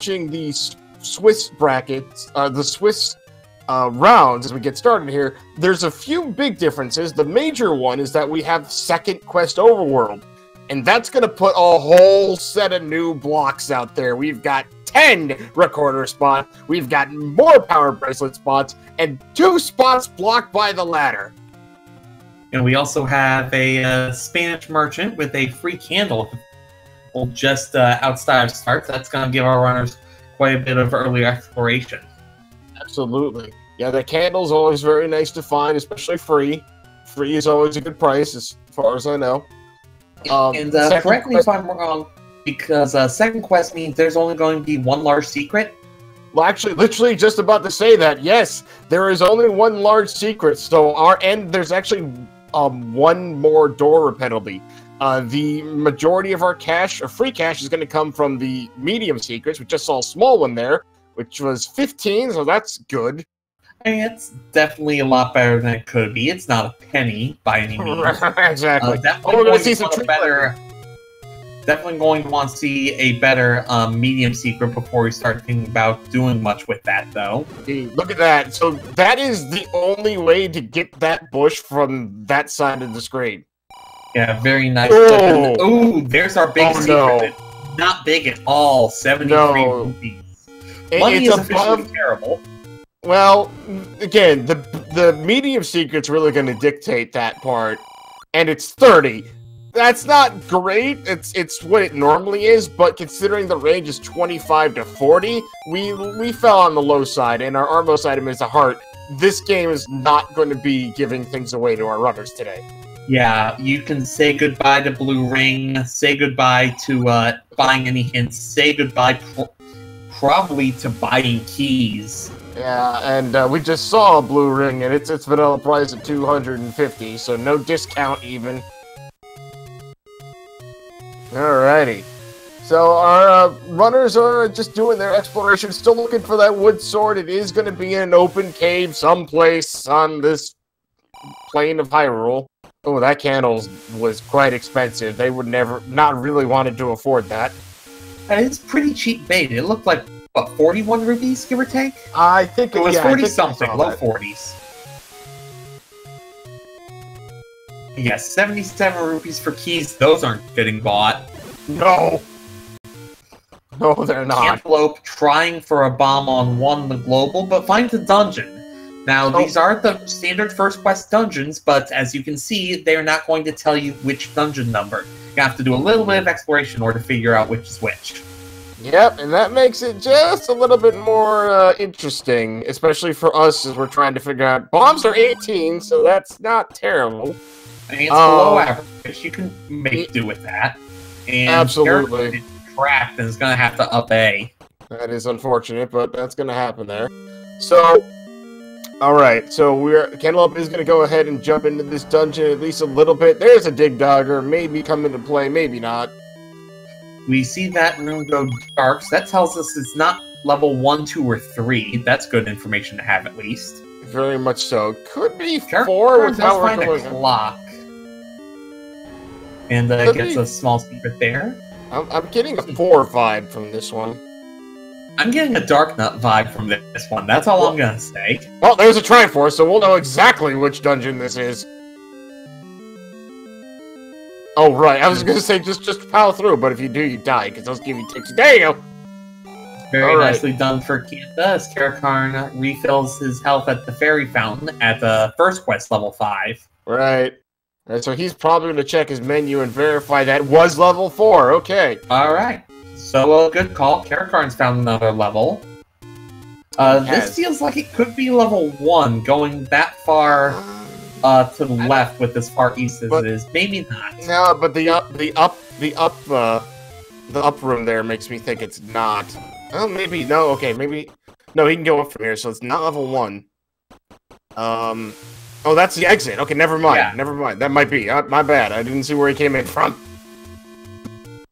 watching the Swiss brackets, the Swiss rounds as we get started here, there's a few big differences. The major one is that we have second quest overworld, and that's going to put a whole set of new blocks out there. We've got 10 recorder spots, we've got more power bracelet spots, and 2 spots blocked by the ladder. And we also have a Spanish merchant with a free candle just outside of start. That's going to give our runners quite a bit of early exploration. Absolutely. Yeah, the candle's always very nice to find, especially free. Free is always a good price, as far as I know. Correct me if I'm wrong, because second quest means there's only going to be one large secret. Well, actually, literally just about to say that. Yes, there is only one large secret. So there's actually one more door penalty. The majority of our cash, or free cash, is going to come from the medium secrets. We just saw a small one there, which was 15, so that's good. I mean, it's definitely a lot better than it could be. It's not a penny by any means. Exactly. We're going to see some better. Definitely going to want to see a better medium secret before we start thinking about doing much with that, though. Hey, look at that. So that is the only way to get that bush from that side of the screen. Yeah, very nice. Oh, ooh, there's our big secret. No. Not big at all. 73 rupees. Money is officially terrible. Well, again, the medium secret's really going to dictate that part, and it's 30. That's not great. It's what it normally is, but considering the range is 25 to 40, we fell on the low side, and our most item is a heart. This game is not going to be giving things away to our runners today. Yeah, you can say goodbye to Blue Ring, say goodbye to buying any hints, say goodbye probably to buying keys. Yeah, and we just saw a Blue Ring, and its vanilla price at 250, so no discount even. Alrighty. So our runners are just doing their exploration, still looking for that wood sword. It is going to be in an open cave someplace on this plane of Hyrule. Oh, that candle was quite expensive. They would not really wanted to afford that. It's pretty cheap bait. It looked like, what, 41 rupees, give or take? I think it was 40-something, low 40s. Yes, 77 rupees for keys. Those aren't getting bought. No. No, they're not. Cantaloupe trying for a bomb on the global, but finds a dungeon. Now, these are the standard first quest dungeons, but as you can see, they're not going to tell you which dungeon number. You have to do a little bit of exploration in order to figure out which is which. Yep, and that makes it just a little bit more interesting, especially for us as we're trying to figure out. Bombs are 18, so that's not terrible. I mean, it's below average. You can make do with that. And absolutely. Trapped and is going to have to up A. That is unfortunate, but that's going to happen there. So, alright, so Cantaloupe is going to go ahead and jump into this dungeon at least a little bit. There's a Dig Dogger, maybe come into play, maybe not. We see that room go dark, so that tells us it's not level 1, 2, or 3. That's good information to have, at least. Very much so. Could be 4 with how we're going. Clock. And gets a small secret there. I'm getting a 4 vibe from this one. I'm getting a Dark Nut vibe from this one. That's all I'm gonna say. Well, there's a Triforce, so we'll know exactly which dungeon this is. Oh, right. I was gonna say just power through, but if you do, you die, because those give you ticks. There you go! Very nicely done for Kanta, as Caracarn refills his health at the Fairy Fountain at the first quest, level 5. Right. So he's probably going to check his menu and verify that was level 4. Okay. Alright. So, good call. Caracarn's found another level. This feels like it could be level 1, going that far to the left with as far east as it is. Maybe not. No, but the up room there makes me think it's not. Oh, maybe. No, okay, maybe. No, he can go up from here, so it's not level 1. Oh, that's the exit. Okay, never mind. Yeah. Never mind. That might be. My bad. I didn't see where he came in from.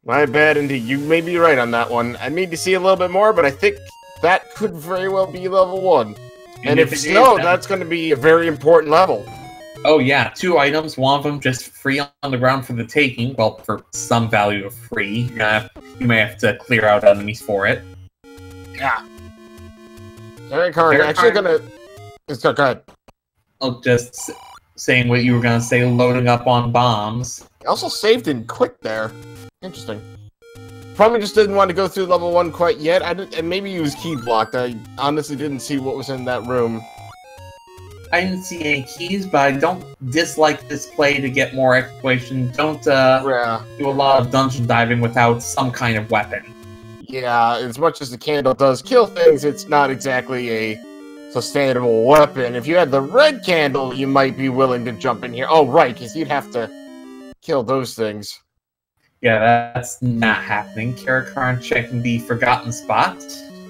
My bad, indeed. You may be right on that one. I need to see a little bit more, but I think that could very well be level 1. And if so, that's going to be a very important level. Oh, yeah. 2 items. One of them just free on the ground for the taking. Well, for some value of free. You may have to clear out enemies for it. Yeah. Caracarn, actually gonna... Go ahead. Oh, just saying what you were gonna say, loading up on bombs. I also saved in quick there. Interesting. Probably just didn't want to go through level 1 quite yet. And maybe he was key blocked. I honestly didn't see what was in that room. I didn't see any keys, but I don't dislike this play to get more exploration. Don't do a lot of dungeon diving without some kind of weapon. Yeah, as much as the candle does kill things, it's not exactly a sustainable weapon. If you had the red candle, you might be willing to jump in here. Oh, right, because you'd have to kill those things. Yeah, that's not happening. Caracarn checking the forgotten spot.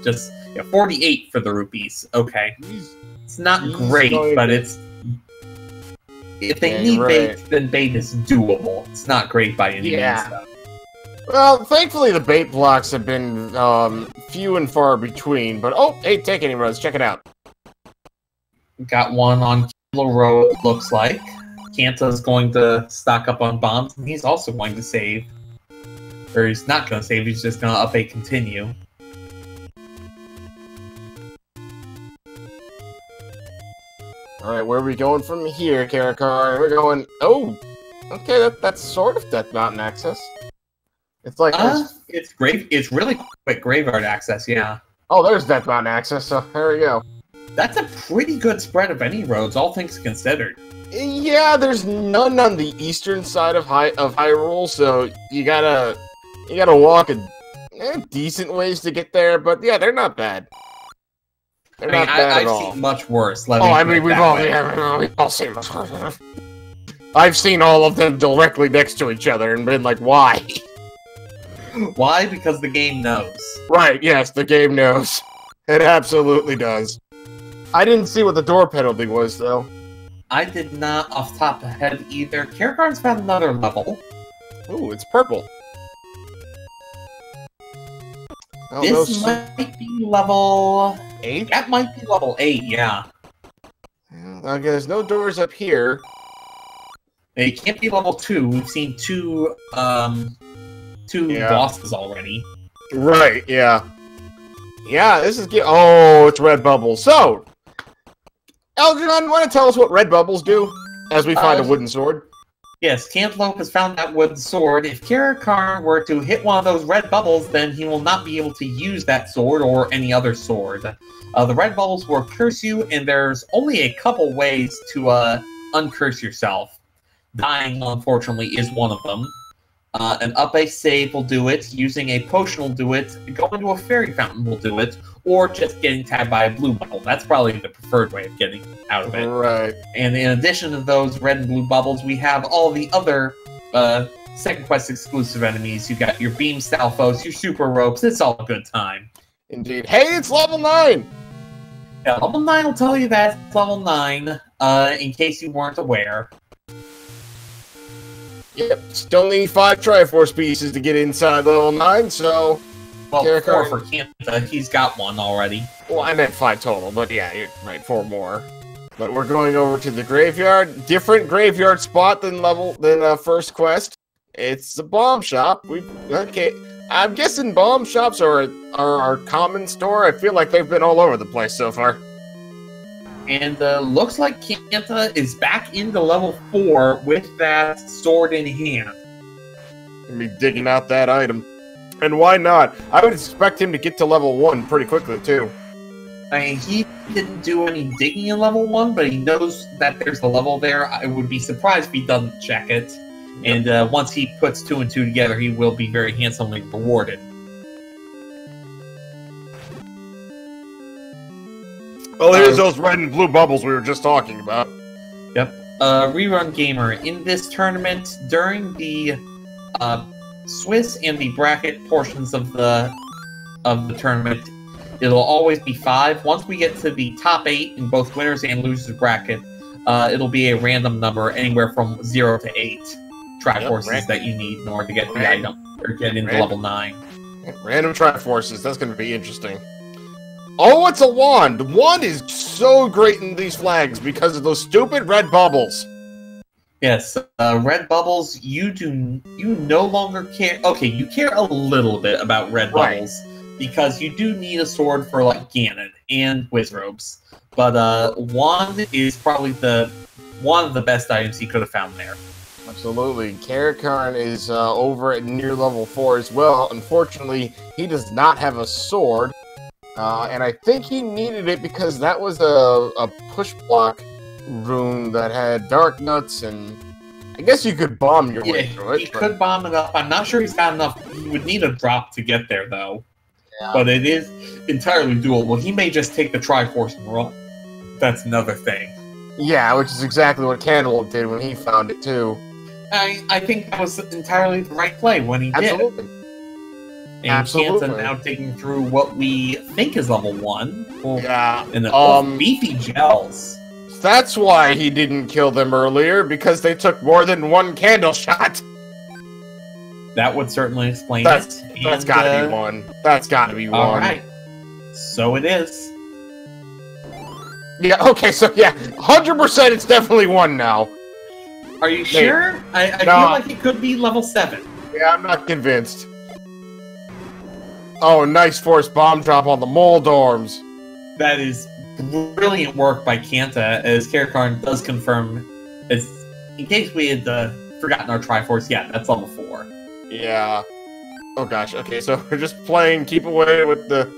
Just 48 for the rupees. Okay. It's not great, but it's... If they need bait, then bait is doable. It's not great by any means, though. Well, thankfully the bait blocks have been few and far between, but oh, hey, take any roads, check it out. Got one on Kilo Road, it looks like. Kanta's going to stock up on bombs, and he's also going to save. Or he's not going to save, he's just going to up a continue. Alright, where are we going from here, Caracar? We're going... Oh! Okay, that's sort of Death Mountain access. It's like... It's really quick graveyard access, yeah. Oh, there's Death Mountain access, so there we go. That's a pretty good spread of any roads, all things considered. Yeah, there's none on the eastern side of Hyrule, so you gotta walk a decent ways to get there, but yeah, they're not bad. They're not bad at all. I've seen much worse. We've all seen much worse. I've seen all of them directly next to each other and been like, why? Why? Because the game knows. Right, yes, the game knows. It absolutely does. I didn't see what the door penalty was, though. I did not off the top of the head either. Caracarn's found another level. Ooh, it's purple. This might be level 8? That might be level 8, yeah. Okay, there's no doors up here. It can't be level 2. We've seen two bosses already. Right, yeah. Yeah, this is... Oh, it's red bubbles. So, Algernon, want to tell us what red bubbles do as we find a wooden sword? Yes, Cantaloupe has found that wooden sword. If Caracarn were to hit one of those red bubbles, then he will not be able to use that sword or any other sword. The red bubbles will curse you, and there's only a couple ways to uncurse yourself. Dying, unfortunately, is one of them. An up a save will do it, using a potion will do it, going to a fairy fountain will do it, or just getting tagged by a blue bubble. That's probably the preferred way of getting out of it. Right. And in addition to those red and blue bubbles, we have all the other Second Quest exclusive enemies. You got your Beam Stalfos, your Super Ropes. It's all a good time. Indeed. Hey, it's level 9! Yeah, level 9 will tell you that it's level 9, in case you weren't aware. Yep, still need 5 Triforce pieces to get inside level 9, so... Well, 4 for Kanta, he's got one already. Well, I meant 5 total, but yeah, you're right, 4 more. But we're going over to the graveyard. Different graveyard spot than first quest. It's the bomb shop. Okay, I'm guessing bomb shops are our common store. I feel like they've been all over the place so far. And looks like Kanta is back into level 4 with that sword in hand. Gonna be digging out that item. And why not? I would expect him to get to level 1 pretty quickly, too. I mean, he didn't do any digging in level 1, but he knows that there's a level there. I would be surprised if he doesn't check it. Yep. And once he puts 2 and 2 together, he will be very handsomely rewarded. Well, here's those red and blue bubbles we were just talking about. Yep. Rerun Gamer, in this tournament, during the Swiss and the bracket portions of the tournament, it'll always be 5. Once we get to the top 8 in both winners and losers bracket, it'll be a random number anywhere from 0 to 8 Triforces that you need in order to get the item or get into level 9. Random Triforces, that's going to be interesting. Oh, it's a wand! The wand is so great in these flags because of those stupid red bubbles. Yes, red bubbles, you no longer care. Okay, you care a little bit about red bubbles. because you do need a sword for like Ganon and Wizrobes. But wand is probably one of the best items he could have found there. Absolutely. Caracarn is over at near level 4 as well. Unfortunately, he does not have a sword. And I think he needed it because that was a push block room that had dark nuts, and I guess you could bomb your way through it. He could bomb it up. I'm not sure he's got enough. He would need a drop to get there, though. Yeah. But it is entirely doable. He may just take the Triforce and run. That's another thing. Yeah, which is exactly what Cantaloupe did when he found it, too. I think that was entirely the right play when he did. Absolutely. And Absolutely. Kanta now digging through what we think is level 1. Yeah. And beefy gels. That's why he didn't kill them earlier, because they took more than one candle shot. That would certainly explain that's it. That's gotta be one. That's gotta be one. Alright. So it is. Yeah, okay, so yeah, 100% it's definitely one now. Are you sure? I feel like it could be level 7. Yeah, I'm not convinced. Oh, nice force bomb drop on the mole dorms. That is brilliant work by Kanta, as Caracarn does confirm, as in case we had forgotten our Triforce, yeah, that's level 4. Yeah. Oh gosh, okay, so we're just playing keep away with the...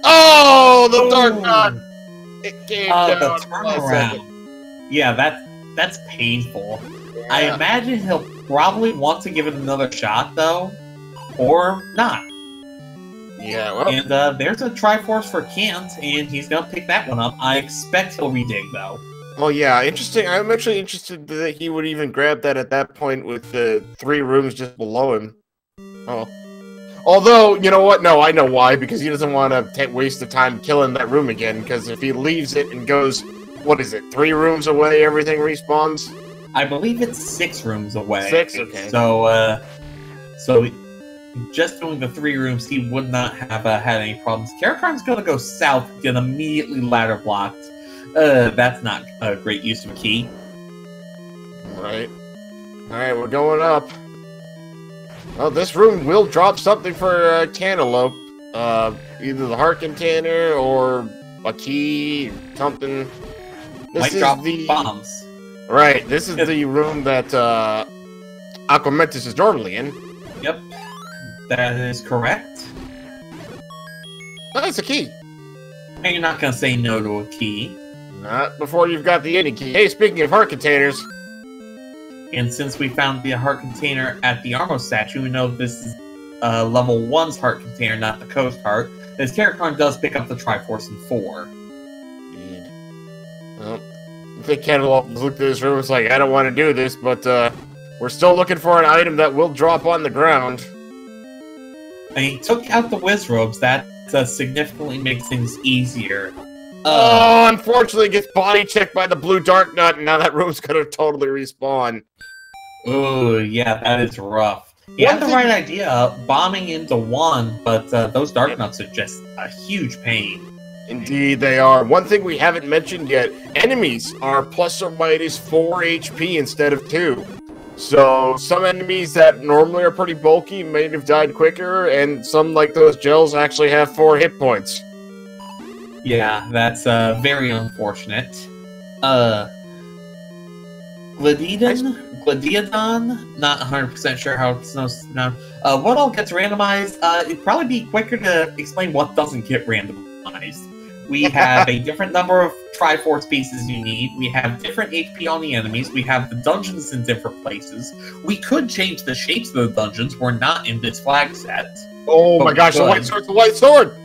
Oh, the dark knot! It came down. The turnaround. Yeah, that's painful. Yeah. I imagine he'll probably want to give it another shot, though. Or not. Yeah, well... And there's a Triforce for Kant, and he's gonna pick that one up. I expect he'll redig, though. Well, yeah, interesting. I'm actually interested that he would even grab that at that point with the 3 rooms just below him. Oh. Although, you know what? No, I know why. Because he doesn't want to waste the time killing that room again. Because if he leaves it and goes, what is it, 3 rooms away, everything respawns? I believe it's 6 rooms away. 6? Okay. So just doing the 3 rooms, he would not have had any problems. Caracarn's going to go south, get immediately ladder blocked. That's not a great use of a key. Alright, we're going up. Well, this room will drop something for Cantaloupe. Either the heart container or a key, something. Might drop bombs. Right, this is the room that Aquamentus is normally in. Yep, that is correct. Oh, that's a key. And you're not going to say no to a key. Not before you've got the any key. Hey, speaking of heart containers. And since we found the heart container at the Armo statue, we know this is level 1's heart container, not the Coast Heart. As Caracarn does pick up the Triforce in 4. Indeed. Well, I think Cantaloupe looked at this room and was like, I don't want to do this, but we're still looking for an item that will drop on the ground. And he took out the Wizrobes. That significantly makes things easier. Oh, unfortunately, gets body checked by the blue dark nut, and now that room's gonna totally respawn. Oh, yeah, that is rough. He had the right idea, bombing into 1, but those dark nuts are just a huge pain. Indeed, they are. One thing we haven't mentioned yet, enemies are plus or minus 4 HP instead of 2. So, some enemies that normally are pretty bulky may have died quicker, and some, like those gels, actually have 4 hit points. Yeah, that's very unfortunate. Gladiodon, not 100% sure how it's now. What all gets randomized? It'd probably be quicker to explain what doesn't get randomized. We have a different number of Triforce pieces you need. We have different HP on the enemies. We have the dungeons in different places. We could change the shapes of the dungeons. We're not in this flag set. Oh my gosh, the white sword's the white sword!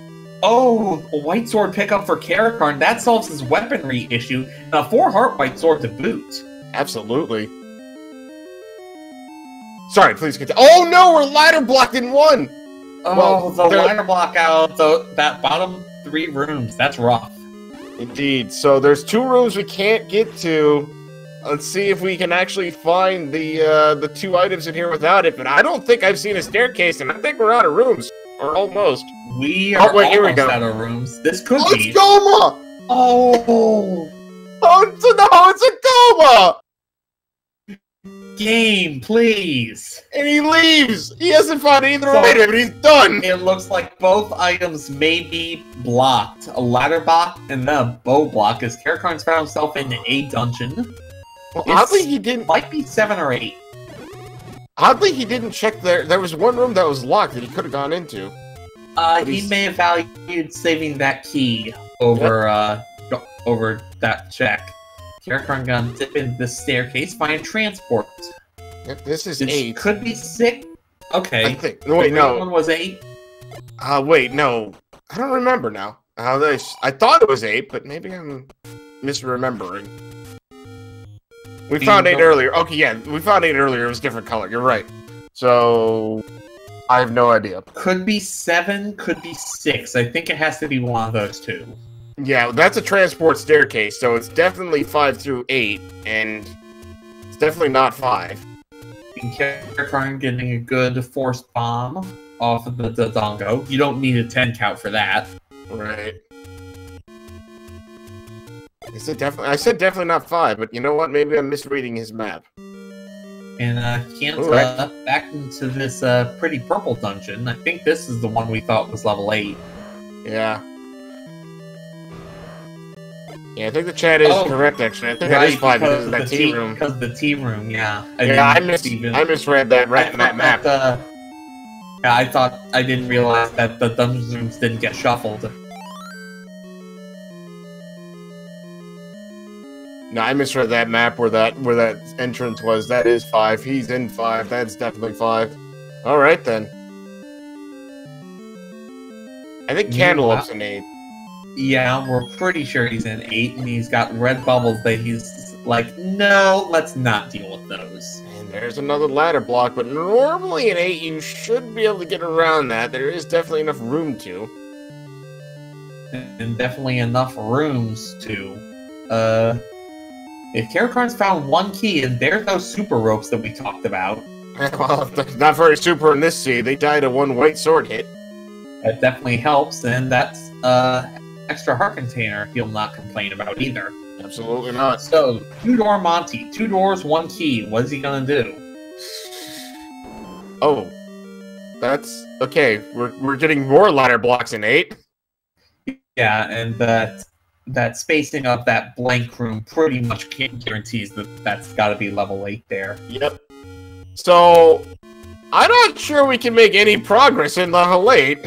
Oh, a white sword pickup for Caracarn. That solves his weaponry issue. And a 4-heart white sword to boot. Absolutely. Sorry, please continue. Oh no, we're ladder blocked in 1! Oh, well, the ladder block out that bottom 3 rooms. That's rough. Indeed. So there's 2 rooms we can't get to. Let's see if we can actually find the 2 items in here without it. But I don't think I've seen a staircase, and I think we're out of rooms. Or almost. We are almost out of rooms. This could be. It's Goma! Oh! Oh, no, it's a Goma! game, please. And he leaves. He hasn't found either item, but he's done. It looks like both items may be blocked. A ladder block and then a bow block, as Caracarn's found himself in a dungeon. Well, oddly, he didn't. Might be 7 or 8. Oddly, he didn't check there. There was one room that was locked that he could have gone into. He may have valued saving that key over over that check. Caracarn gonna dip into the staircase, find transport. Yep, this is 8. Could be 6. Okay. I think. Wait, no. One was 8. Wait, no. I don't remember now. I thought it was 8, but maybe I'm misremembering. We found 8 earlier. Okay, yeah, we found 8 earlier. It was a different color. You're right. So I have no idea. Could be 7. Could be 6. I think it has to be one of those two. Yeah, that's a transport staircase, so it's definitely 5 through 8, and it's definitely not 5. Caracarn getting a good forced bomb off of the Dodongo. You don't need a 10 count for that. Right. I said definitely not 5, but you know what? Maybe I'm misreading his map. And back into this pretty purple dungeon. I think this is the one we thought was level 8. Yeah. Yeah, I think the chat is correct, actually. I think that is 5 because of that tea room. Because of the tea room, yeah. I misread that map. Yeah, I didn't realize that the dungeon rooms didn't get shuffled. No, I misread that map where that entrance was. That is 5. He's in 5. That's definitely 5. Alright, then. I think Cantaloupe's an 8. Yeah, we're pretty sure he's in 8, and he's got red bubbles that he's like, no, let's not deal with those. And there's another ladder block, but normally in 8 you should be able to get around that. There is definitely enough room to. And definitely enough rooms to. If Caracarn's found 1 key, and there's those super ropes that we talked about. Well, not very super in this sea. They died a 1 white sword hit. That definitely helps, and that's extra heart container he'll not complain about either. Absolutely not. So, 2-door Monty. 2 doors, 1 key. What is he gonna do? Oh. That's... Okay, we're getting more ladder blocks in 8. Yeah, and that spacing of that blank room pretty much guarantees that's gotta be level 8 there. Yep. So, I'm not sure we can make any progress in level 8.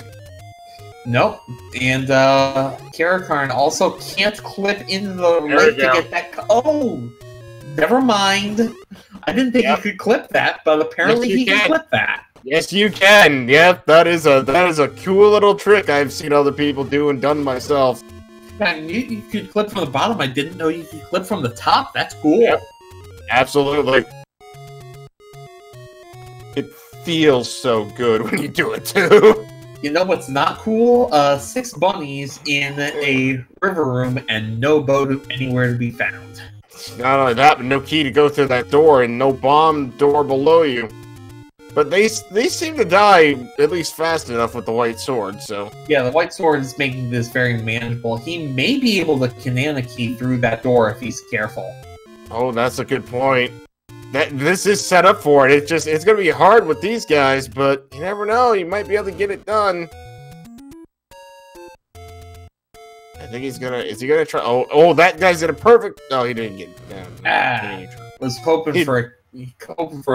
Nope. And Caracarn also can't clip into the lake to get that. Oh, never mind. I didn't think you could clip that, but apparently he can clip that. Yes, you can. Yep, that is a cool little trick I've seen other people do and done myself. I knew you could clip from the bottom. I didn't know you could clip from the top. That's cool. Yep. Absolutely. It feels so good when you do it too. You know what's not cool? 6 bunnies in a river room and no boat anywhere to be found. Not only that, but no key to go through that door and no bomb door below you. But they seem to die at least fast enough with the white sword, so... Yeah, the white sword is making this very manageable. He may be able to canana key through that door if he's careful. Oh, that's a good point. This is set up for it. It's gonna be hard with these guys, but you never know. You might be able to get it done. I think he's gonna. Is he gonna try? Oh, that guy's in a perfect. Oh, he didn't get it down. Was hoping for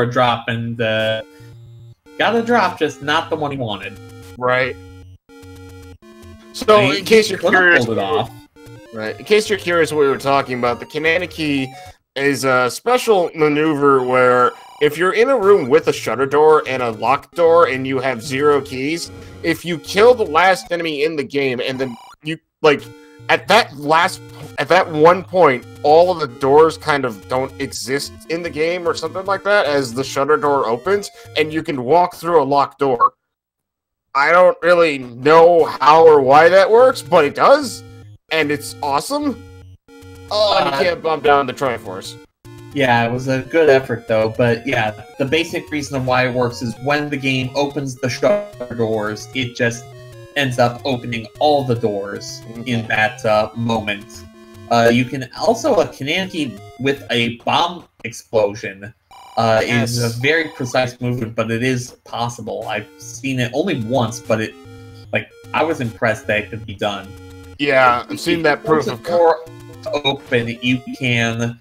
a drop and got a drop, just not the one he wanted. Right. So, in case you're curious, pulled it off. Right. In case you're curious what we were talking about, the canana key is a special maneuver where if you're in a room with a shutter door and a locked door and you have 0 keys, if you kill the last enemy in the game and then you, like, at that one point, all of the doors kind of don't exist in the game or something like that as the shutter door opens and you can walk through a locked door. I don't really know how or why that works, but it does, and it's awesome. Oh, and you can't bump down the Triforce. Yeah, it was a good effort, though. But yeah, the basic reason why it works is when the game opens the shutter doors, it just ends up opening all the doors in that moment. You can also a canana key with a bomb explosion. It is a very precise movement, but it is possible. I've seen it only once, but I was impressed that it could be done. Yeah, I've seen that proof of door open. You can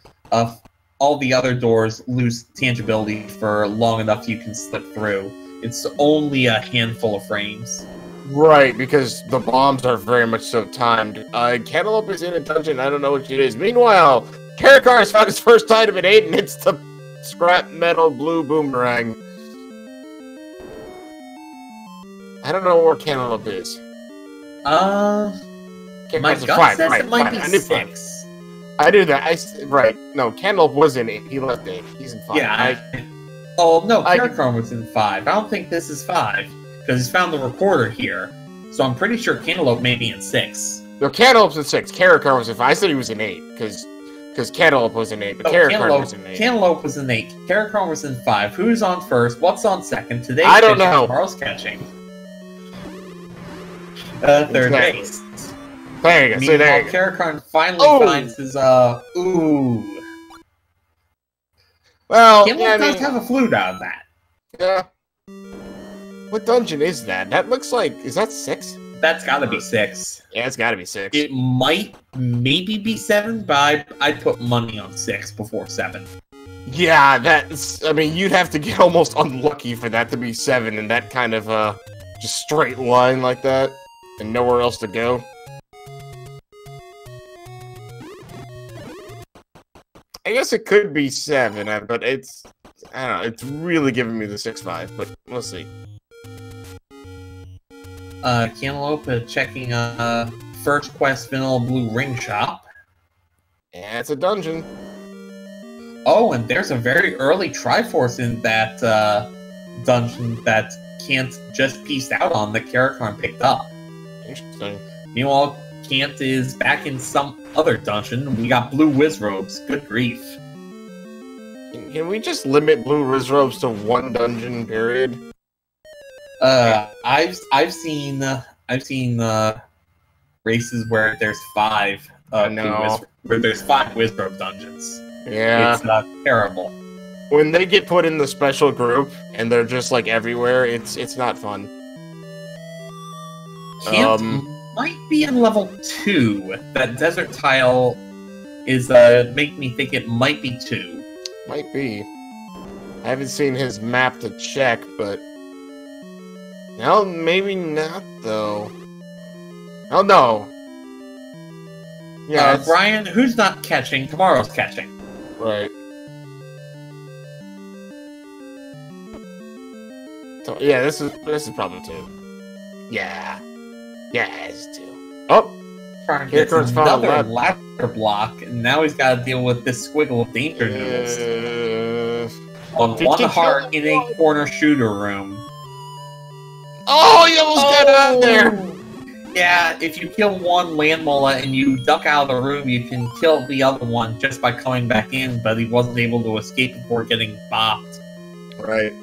all the other doors lose tangibility for long enough you can slip through. It's only a handful of frames. Right, because the bombs are very much so timed. Cantaloupe is in a dungeon, I don't know what it is. Meanwhile, Caracar has found his first item at 8, and it's the scrap metal blue boomerang. I don't know where Cantaloupe is. My gut says it might be 6. I knew that. Right. No, Cantaloupe was in 8. He left 8. He's in 5. Yeah. Oh, no, Caracarn was in 5. I don't think this is 5, because he's found the recorder here. So I'm pretty sure Cantaloupe may be in 6. No, Cantaloupe's in 6. Caracar was in 5. I said he was in 8, because Cantaloupe was in 8, but Caracar was in 8. Cantaloupe was in 8. Caracarn was in 5. Who's on first? What's on second? Today's I don't know. Tomorrow's catching. Third base. There you go. See, there you go. Caracarn finally finds his, ooh. Well, Cantaloupe does have a flute out of that. Yeah. What dungeon is that? That looks like... Is that 6? That's gotta be 6. Yeah, it's gotta be 6. It might maybe be 7, but I'd put money on 6 before 7. Yeah, that's... I mean, you'd have to get almost unlucky for that to be 7 in that kind of, just straight line like that. And nowhere else to go. I guess it could be 7, but it's... I don't know, it's really giving me the 6-5, but we'll see. Cantaloupe checking First Quest Vanilla Blue Ring Shop. Yeah, it's a dungeon. Oh, and there's a very early Triforce in that dungeon that Cant just pieced out on that Caracarn picked up. Interesting. Meanwhile, Cant is back in some other dungeon. We got blue whiz robes. Good grief. Can we just limit blue whiz robes to 1 dungeon, period? I've seen races where there's 5 where there's 5 whiz robe dungeons. Yeah. It's terrible. When they get put in the special group and they're just like everywhere, it's not fun. Cant might be in level 2. That desert tile is make me think it might be 2. Might be. I haven't seen his map to check, but no, maybe not though. Oh no. Yeah, Brian, who's not catching? Tomorrow's catching. Right. So, yeah, this is probably 2. Yeah. Yeah, it's 2. Oh! Gets another ladder block, and now he's got to deal with this squiggle of danger noodles. On 1 heart in a corner shooter room. Oh, you almost got out there! Yeah, if you kill one Landmola and you duck out of the room, you can kill the other one just by coming back in, but he wasn't able to escape before getting bopped. Right.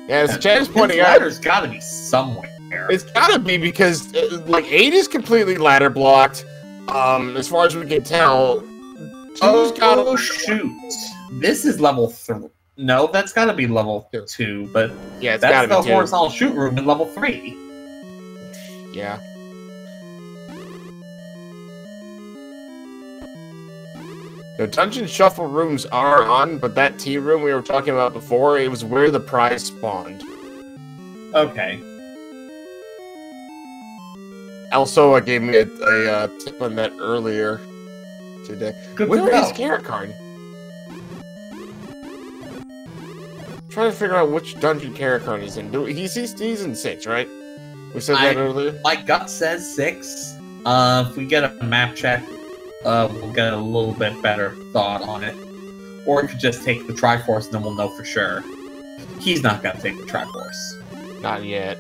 Yeah, as Chad's pointing out, ladder's gotta be somewhere. It's gotta be because, like, 8 is completely ladder blocked, as far as we can tell. Oh, shoot. This is level 3. No, that's gotta be level 2, but yeah, it's that's gotta be the horizontal shoot room in level 3. Yeah. The dungeon shuffle rooms are on, but that tea room we were talking about before, it was where the prize spawned. Okay. Alsoa gave me a tip on that earlier today. Where is Caracarn? Trying to figure out which dungeon Caracarn is in. He's in 6, right? We said that earlier? My gut says 6. If we get a map check, we'll get a little bit better thought on it. Or we could just take the Triforce and then we'll know for sure. He's not gonna take the Triforce. Not yet.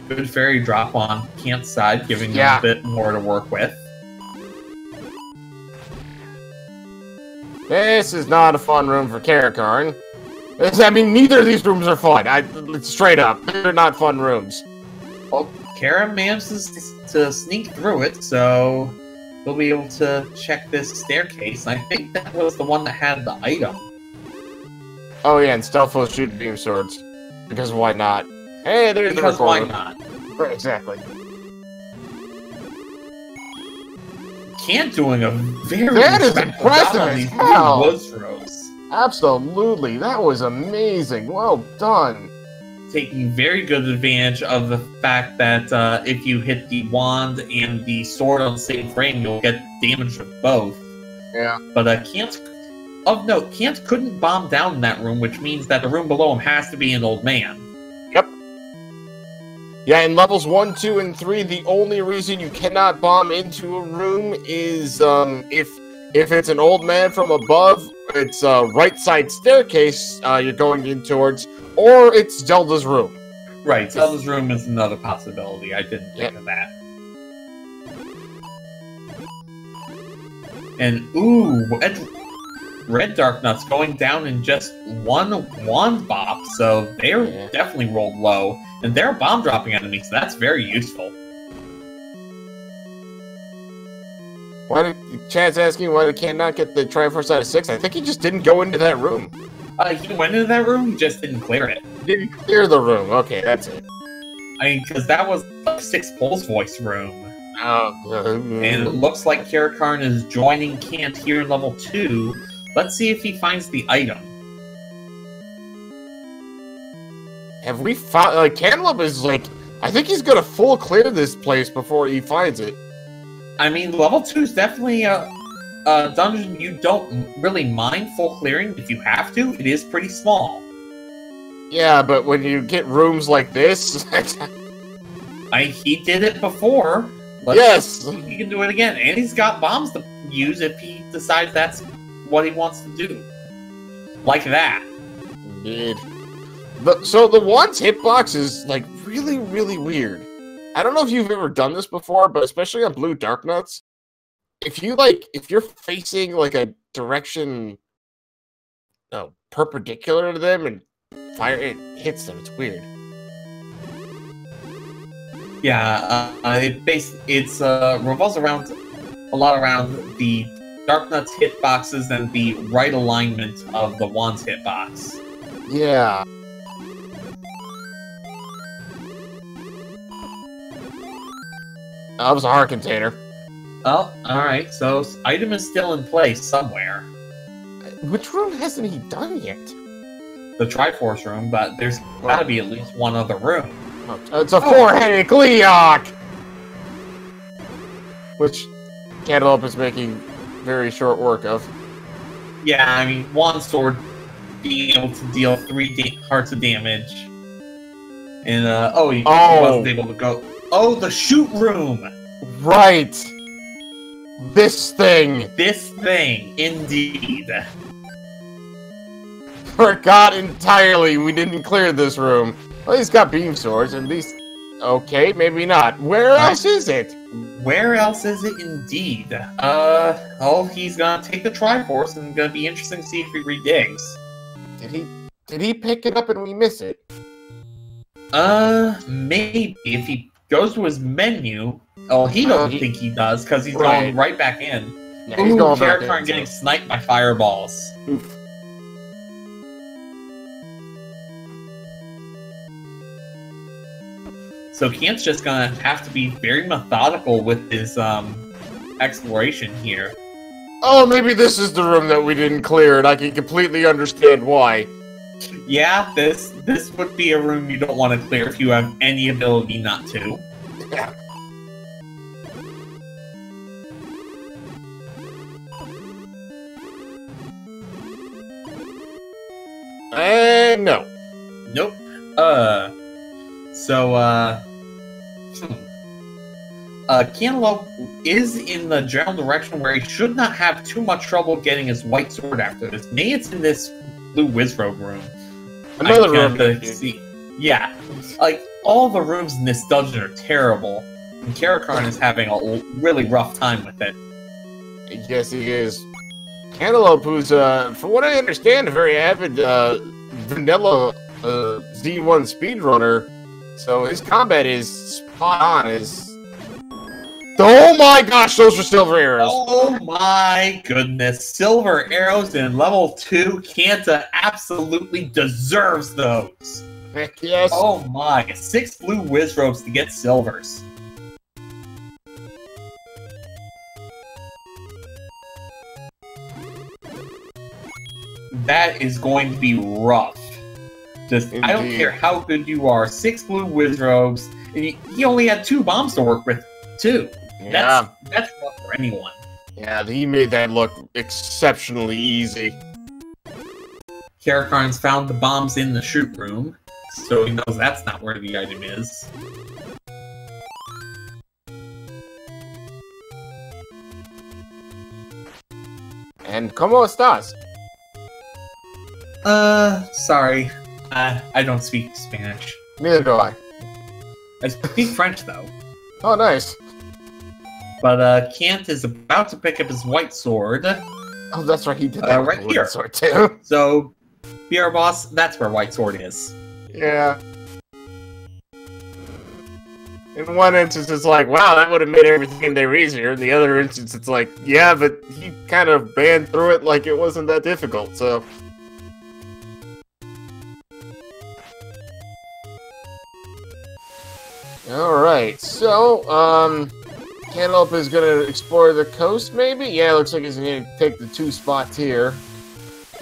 Good fairy drop on Cant's side, giving him a bit more to work with. This is not a fun room for Caracarn. I mean, neither of these rooms are fun. Straight up, they're not fun rooms. Well, Kara manages to sneak through it, so we'll be able to check this staircase. I think that was the one that had the item. Oh yeah, and Stealth will shoot beam swords. Because why not? Hey, there's Because the why recorder. not? Right, exactly. Cant doing a very That is respectful impressive job on as these hell. woods rows. Absolutely, that was amazing. Well done. Taking very good advantage of the fact that if you hit the wand and the sword on the same frame, you'll get damage with both. Yeah. But Cant, of note, Cant couldn't bomb down in that room, which means that the room below him has to be an old man. Yep. Yeah, in levels 1, 2, and 3, the only reason you cannot bomb into a room is if it's an old man from above, it's a right side staircase you're going in towards, or it's Zelda's room. Right, Zelda's room is another possibility. I didn't think of that. And ooh, Red Dark Nuts going down in just one wand bop, so they're definitely rolled low, and they're bomb dropping enemies, so that's very useful. Why did Chad's asking why they cannot get the Triforce out of 6? I think he just didn't go into that room. He went into that room, he just didn't clear it. Didn't clear the room. Okay, that's it. I mean, because that was like 6 Pulse Voice room. And it looks like Caracarn is joining Cant here in level 2. Let's see if he finds the item. Have we found... Cantaloupe is like... I think he's gonna full clear this place before he finds it. I mean, level 2 is definitely a dungeon you don't really mind full clearing if you have to. It is pretty small. Yeah, but when you get rooms like this... He did it before. Let's see if he can do it again. And he's got bombs to use if he decides that's what he wants to do. Like that. Indeed. So the wand's hitbox is, like, really, really weird. I don't know if you've ever done this before, but especially on Blue Dark Nuts, if you're facing, like, a direction perpendicular to them and fire, it hits them. It's weird. Yeah, it revolves around a lot around the Dark Nuts hitboxes and the right alignment of the wand's hitbox. Yeah. That was a heart container. Oh, alright, so item is still in place somewhere. Which room hasn't he done yet? The Triforce room, but there's gotta be at least one other room. It's a four-headed Gleeok! Which Cantaloupe is making very short work of. Yeah, I mean, Wand Sword being able to deal 3 hearts of damage. And, he wasn't able to go... Oh, the shoot room! Right! This thing! This thing, indeed. Forgot entirely we didn't clear this room. Well, he's got beam swords, and these... Okay, maybe not. Where else is it? Where else is it, indeed? He's gonna take the Triforce, and it's gonna be interesting to see if he redigs. Did he pick it up and we miss it? Maybe. If he goes to his menu... Oh, he doesn't think he does, because he's going right back in. Yeah, he's going back in. Caracarn getting sniped by fireballs. Oof. So Cant's just gonna have to be very methodical with his exploration here. Oh, maybe this is the room that we didn't clear, and I can completely understand why. Yeah, this would be a room you don't want to clear if you have any ability not to. Yeah. No. Nope. Cantaloupe is in the general direction where he should not have too much trouble getting his white sword after this. Maybe it's in this blue Wizrobe room. Another room. See. Yeah. Like, all the rooms in this dungeon are terrible. And Caracarn is having a really rough time with it. Yes, he is. Cantaloupe, who's, from what I understand, a very avid, vanilla, Z1 speedrunner. So his combat is spot on. Oh my gosh, those were silver arrows. Oh my goodness. Silver arrows in level 2. Kanta absolutely deserves those. Heck yes. Oh my. 6 blue whiz robes to get silvers. That is going to be rough. I don't care how good you are. 6 blue whiz robes. And he only had 2 bombs to work with, too. Yeah. That's rough for anyone. Yeah, he made that look exceptionally easy. Caracarn's found the bombs in the shoot room, so he knows that's not where the item is. And ¿cómo estás? Sorry. I don't speak Spanish. Neither do I. I speak French, though. Oh, nice. But, Kant is about to pick up his white sword. Oh, that's right, he did that right here. Sword, too. So, BR Boss, that's where white sword is. Yeah. In one instance, it's like, wow, that would have made everything in there easier. In the other instance, it's like, yeah, but he kind of banned through it like it wasn't that difficult, so... Alright, so, Cantaloupe is gonna explore the coast, maybe? Yeah, looks like he's gonna take the 2 spots here.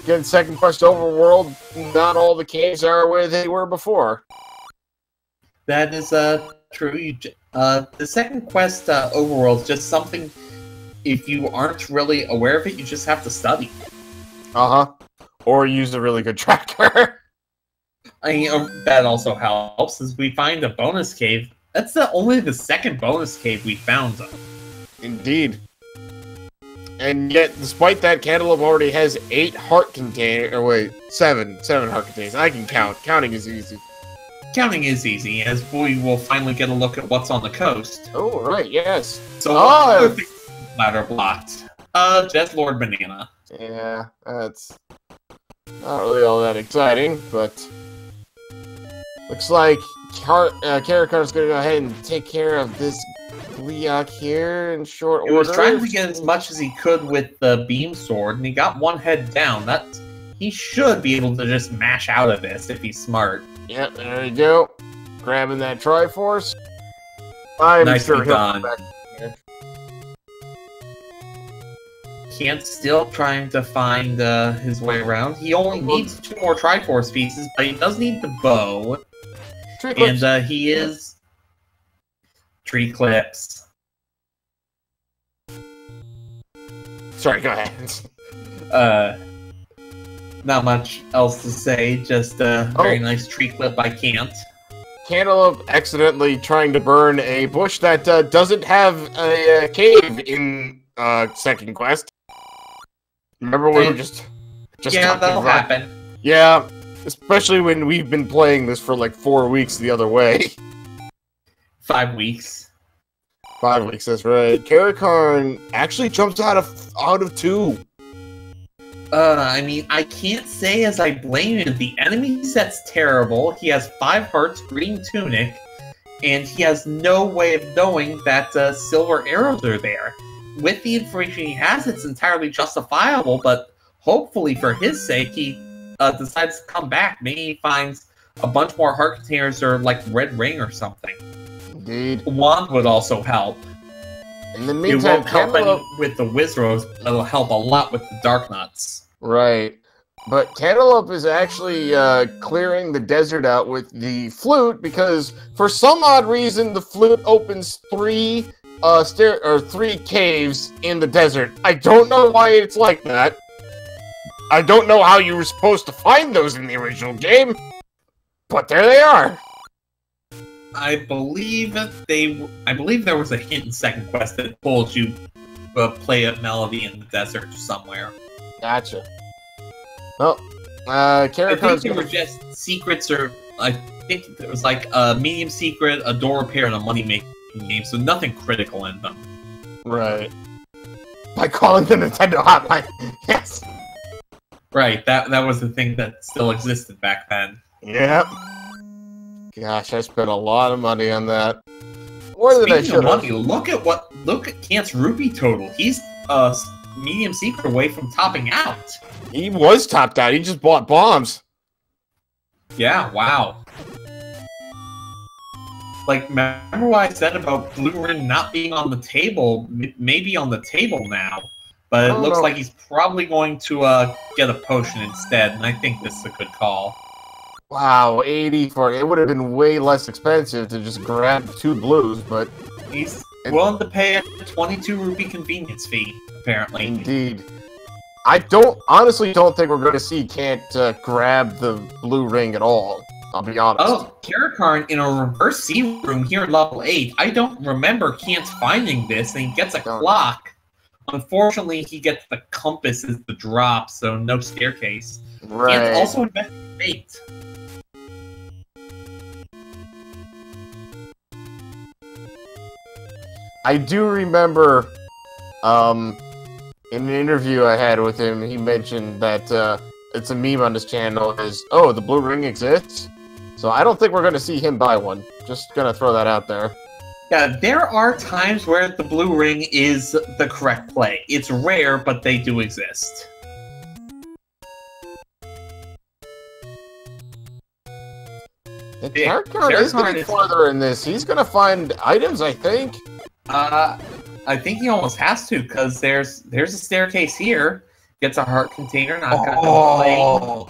Again, second quest overworld, not all the caves are where they were before. That is, true. The second quest, overworld is just something, if you aren't really aware of it, you just have to study. Uh-huh. Or use a really good tracker. I mean, that also helps, as we find a bonus cave. That's only the second bonus cave we found, though. Indeed. And yet, despite that, Cantaloupe already has 8 heart containers. Or wait, 7 heart containers. I can count. Counting is easy. Counting is easy, as we will finally get a look at what's on the coast. Oh, right, yes. So, ladder blocked. Just Lord Banana. Yeah, that's not really all that exciting, but... Looks like Caracarn's gonna go ahead and take care of this Gliok here in short order. He was trying to get as much as he could with the beam sword, and he got one head down. He should be able to just mash out of this if he's smart. Yep, there you go. Grabbing that Triforce. I'm Nicely sure he'll done. come back here. Kant's still trying to find his way around. He only needs 2 more Triforce pieces, but he does need the bow. And he is... Tree clips. Sorry, go ahead. Not much else to say, just a very nice tree clip by Kant. Cantaloupe accidentally trying to burn a bush that doesn't have a cave in second quest. Remember when we were just yeah, that'll happen. Yeah, especially when we've been playing this for like 4 weeks the other way. 5 weeks. 5 weeks, that's right. Caracarn actually jumps out of 2. I mean, I can't say as I blame him. The enemy set's terrible. He has 5 hearts, green tunic, and he has no way of knowing that silver arrows are there. With the information he has, it's entirely justifiable, but hopefully for his sake, he decides to come back. Maybe he finds a bunch more heart containers or like red ring or something. Indeed. Wand would also help. In the meantime, it won't help any with the Wizros, but it'll help a lot with the Dark Nuts. Right. But Cantaloupe is actually clearing the desert out with the flute because for some odd reason the flute opens 3 caves in the desert. I don't know why it's like that. I don't know how you were supposed to find those in the original game, but there they are. I believe there was a hint in second quest that told you play a melody in the desert somewhere. Gotcha. Well, Caracarn's I think they were just secrets, or I think there was like a medium secret, a door repair, and a money-making game, so nothing critical in them. Right. By calling the Nintendo hotline. Yes. Right, that was the thing that still existed back then. Yep. Gosh, I spent a lot of money on that. More than I Speaking should of have. money, look at Cant's rupee total. He's medium secret away from topping out. He was topped out. He just bought bombs. Yeah, wow. Like, remember what I said about Blue Ring not being on the table? Maybe on the table now, but it looks like he's probably going to get a potion instead, and I think this is a good call. Wow, 80 for it would have been way less expensive to just grab 2 blues, but he's willing to pay a 22 rupee convenience fee, apparently. Indeed. I honestly don't think we're going to see Cant grab the blue ring at all. I'll be honest. Oh, Caracarn in a reverse C room here at level 8. I don't remember Cant finding this, and he gets a clock. Unfortunately, he gets the compass as the drop, so no staircase. Right. Cant also invested fate. I do remember, in an interview I had with him, he mentioned that it's a meme on his channel is, oh, the blue ring exists? So I don't think we're going to see him buy one. Just going to throw that out there. Yeah, there are times where the blue ring is the correct play. It's rare, but they do exist. Caracarn is getting farther in this. He's going to find items, I think. I think he almost has to, because there's a staircase here. Gets a heart container, not gonna play.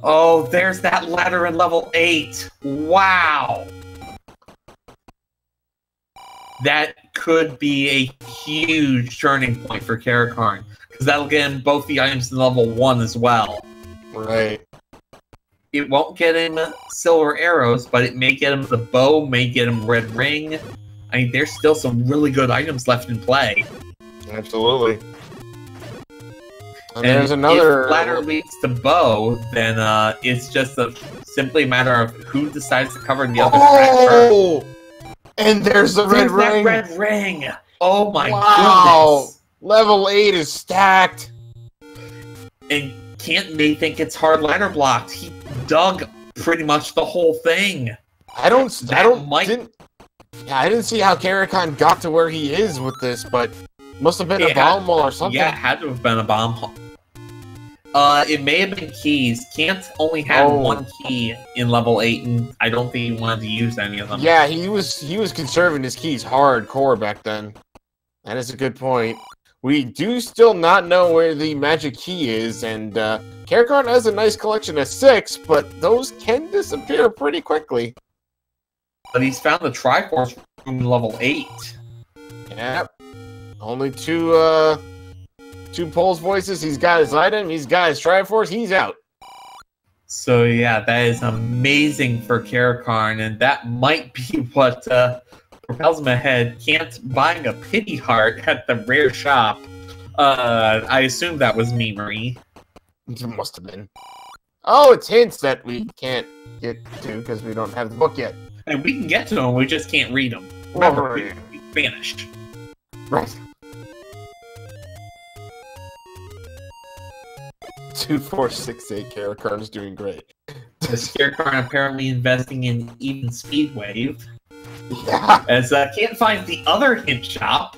Oh, there's that ladder in level 8. Wow. That could be a huge turning point for Caracarn, because that'll get him both the items in level 1 as well. Right. It won't get him silver arrows, but it may get him the bow, may get him red ring. I mean, there's still some really good items left in play. Absolutely. And there's another... if ladder leads to bow, then it's just simply a matter of who decides to cover the other track first. And there's the red ring! That red ring! Oh my goodness! Level 8 is stacked! And Cant may think it's hard ladder blocked. He dug pretty much the whole thing. I didn't see how Caracarn got to where he is with this, but must have been a bomb wall or something. Yeah, it had to have been a bomb. It may have been keys. Cant only had one key in level 8, and I don't think he wanted to use any of them. Yeah, he was conserving his keys hardcore back then. That is a good point. We do still not know where the magic key is, and Caracarn has a nice collection of 6, but those can disappear pretty quickly. But he's found the Triforce room in level 8. Yep. Only two Poles voices. He's got his item, he's got his Triforce, he's out. So yeah, that is amazing for Caracarn, and that might be what propels him ahead. Cant buying a pity heart at the rare shop. I assume that was memery. It must have been. Oh, it's hints that we can't get to because we don't have the book yet. And we can get to them, we just can't read them. Remember, we vanished. Right. 2468 Caracarn is doing great. The Caracarn apparently investing in even speed wave. Yeah. As Cant finds the other hint shop.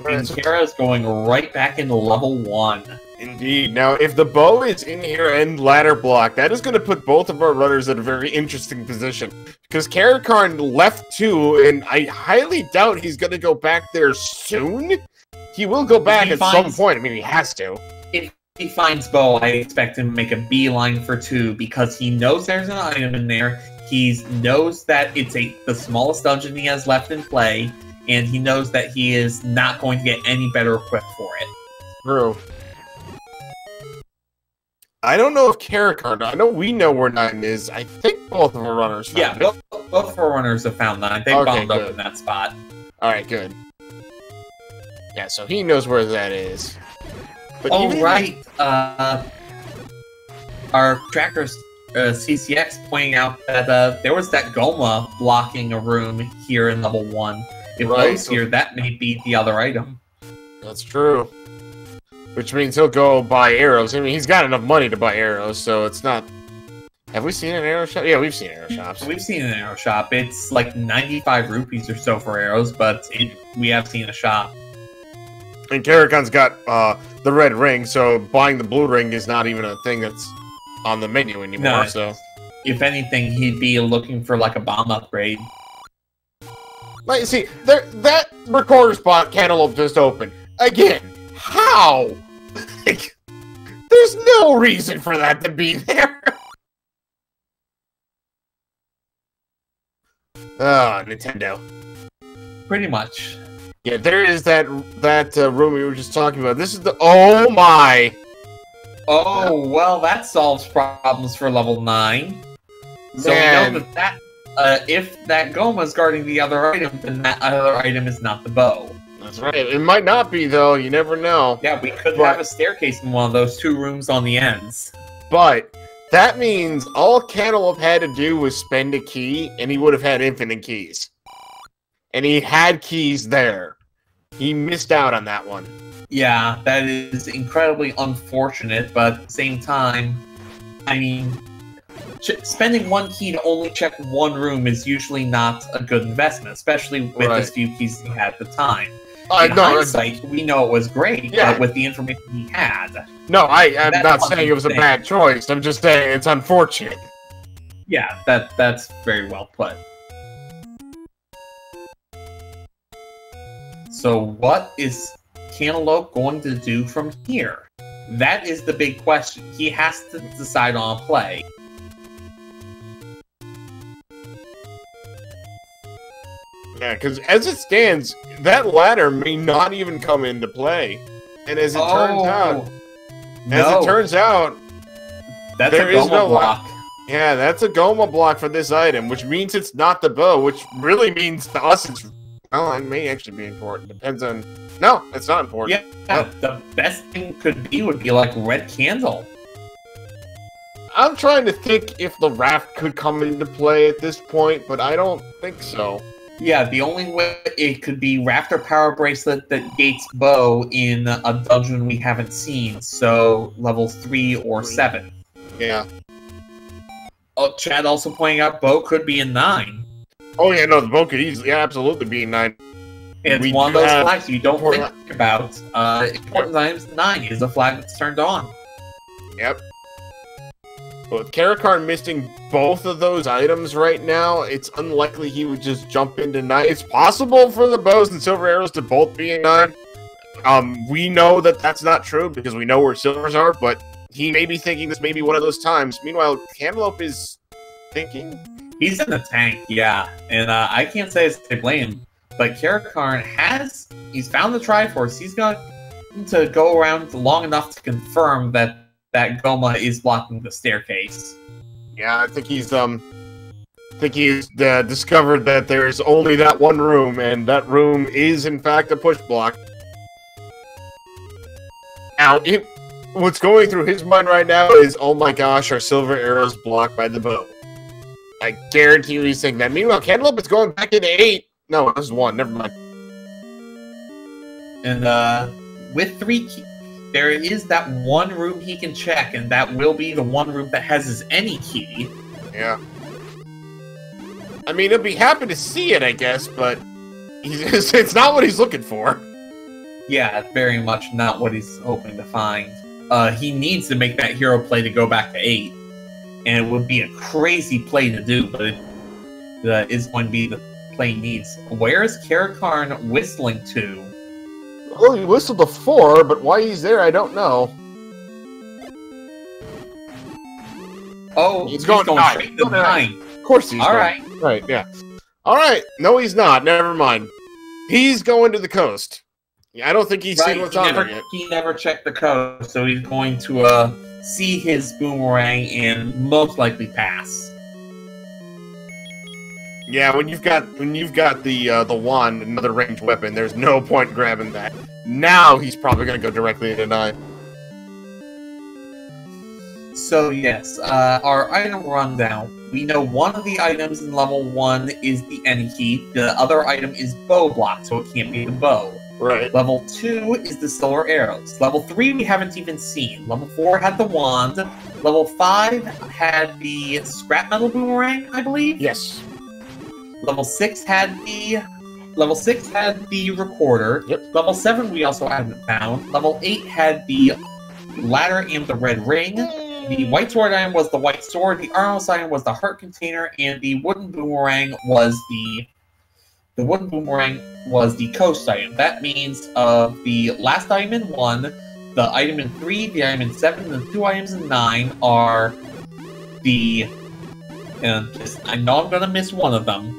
And Kara's going right back into level 1. Indeed. Now, if the bow is in here and ladder block, that is going to put both of our runners in a very interesting position. Because Caracarn left 2, and I highly doubt he's going to go back there soon. He will go back at some point. I mean, he has to. If he finds bow, I expect him to make a beeline for 2, because he knows there's an item in there. He knows that it's the smallest dungeon he has left in play, and he knows that he is not going to get any better equipped for it. True. I don't know if Caracarn, I know we know where 9 is. I think both of our runners found it. Both of our runners have found 9. They bombed up in that spot. Alright, good. Yeah, so he knows where that is. But right. Our trackers, CCX, pointing out that there was that Goma blocking a room here in level 1. If goes here, that may be the other item. That's true. Which means he'll go buy arrows. I mean, he's got enough money to buy arrows, so it's not Have we seen an arrow shop? Yeah, we've seen arrow shops. We've seen an arrow shop. It's like 95 rupees or so for arrows, but we have seen a shop. And Caracarn's got the red ring, so buying the blue ring is not even a thing that's on the menu anymore. No, so, if anything, he'd be looking for like a bomb upgrade. like, see, that recorder spot Cantaloupe just opened again. How? Like, there's no reason for that to be there. Nintendo. Pretty much. Yeah, there is that room we were just talking about. This is the oh my. Oh well, that solves problems for level 9. So Man. we know that if that Goma's guarding the other item, then that other item is not the bow. That's right. It might not be though. You never know. Yeah, we could have a staircase in one of those 2 rooms on the ends. But that means all Cantaloupe had to do was spend a key, and he would have had infinite keys. And he had keys there. He missed out on that one. Yeah, that is incredibly unfortunate, but at the same time, I mean, spending 1 key to only check 1 room is usually not a good investment, especially with as few keys he had at the time. In hindsight, we know it was great, but with the information he had. No, I'm not saying it was a bad choice. I'm just saying it's unfortunate. Yeah, that's very well put. So what is Cantaloupe going to do from here? That is the big question. He has to decide on a play. Yeah, because as it stands, that ladder may not even come into play. And as it turns out, that's there a is Goma no block. Yeah, that's a Goma block for this item, which means it's not the bow, which really means to us it's... Well, it may actually be important. Depends on... No, it's not important. Yeah, the best thing would be like red candle. I'm trying to think if the raft could come into play at this point, but I don't think so. Yeah, the only way it could be Raptor Power Bracelet that gates bow in a dungeon we haven't seen, so level 3 or 7. Yeah. Oh, Chad also pointing out bow could be a 9. Oh yeah, no, the bow could easily, absolutely be a 9. It's one of those flags you don't think about. Important items, 9 is a flag that's turned on. Yep. But with Caracarn missing both of those items right now, it's unlikely he would just jump into 9. It's possible for the bows and silver arrows to both be a 9. We know that that's not true because we know where silvers are, but he may be thinking this may be one of those times. Meanwhile, Cantaloupe is thinking... He's in the tank, yeah. And I can't say it's to blame, but Caracarn he's found the Triforce. He's got to go around long enough to confirm that Goma is blocking the staircase. Yeah, I think he's discovered that there's only that one room, and that room is in fact a push block. Now, what's going through his mind right now is, oh my gosh, our silver arrow's blocked by the bow. I guarantee you he's saying that. Meanwhile, Cantaloupe is going back into 8. No, this is 1. Never mind. And with 3 keys, there is that one room he can check, and that will be the one room that has his any key. Yeah. I mean, he'll be happy to see it, I guess, but it's not what he's looking for. Yeah, very much not what he's hoping to find. He needs to make that hero play to go back to 8. And it would be a crazy play to do, but it is going to be the play he needs. Where is Caracarn whistling to? Well, he whistled to 4, but why he's there, I don't know. Oh, he's going straight to 9. Of course he's Alright. Right, yeah. Alright, no he's not, never mind. He's going to the coast. I don't think he's seen what's on there yet. He never checked the coast, so he's going to see his boomerang and most likely pass. Yeah, when you've got the wand, another ranged weapon, there's no point grabbing that. Now he's probably gonna go directly into 9. So yes, our item rundown. We know one of the items in level 1 is the any key. The other item is bow block, so it can't be the bow. Right. Level 2 is the silver arrows. Level 3 we haven't even seen. Level 4 had the wand. Level 5 had the scrap metal boomerang, I believe. Yes. Level 6 had the recorder. Yep. Level 7 we also haven't found. Level 8 had the ladder and the red ring. The white sword item was the white sword. The armor item was the heart container, and the wooden boomerang was the coast item. That means the last item in 1, the item in 3, the item in 7, and the 2 items in 9 are the... I know I'm gonna miss one of them,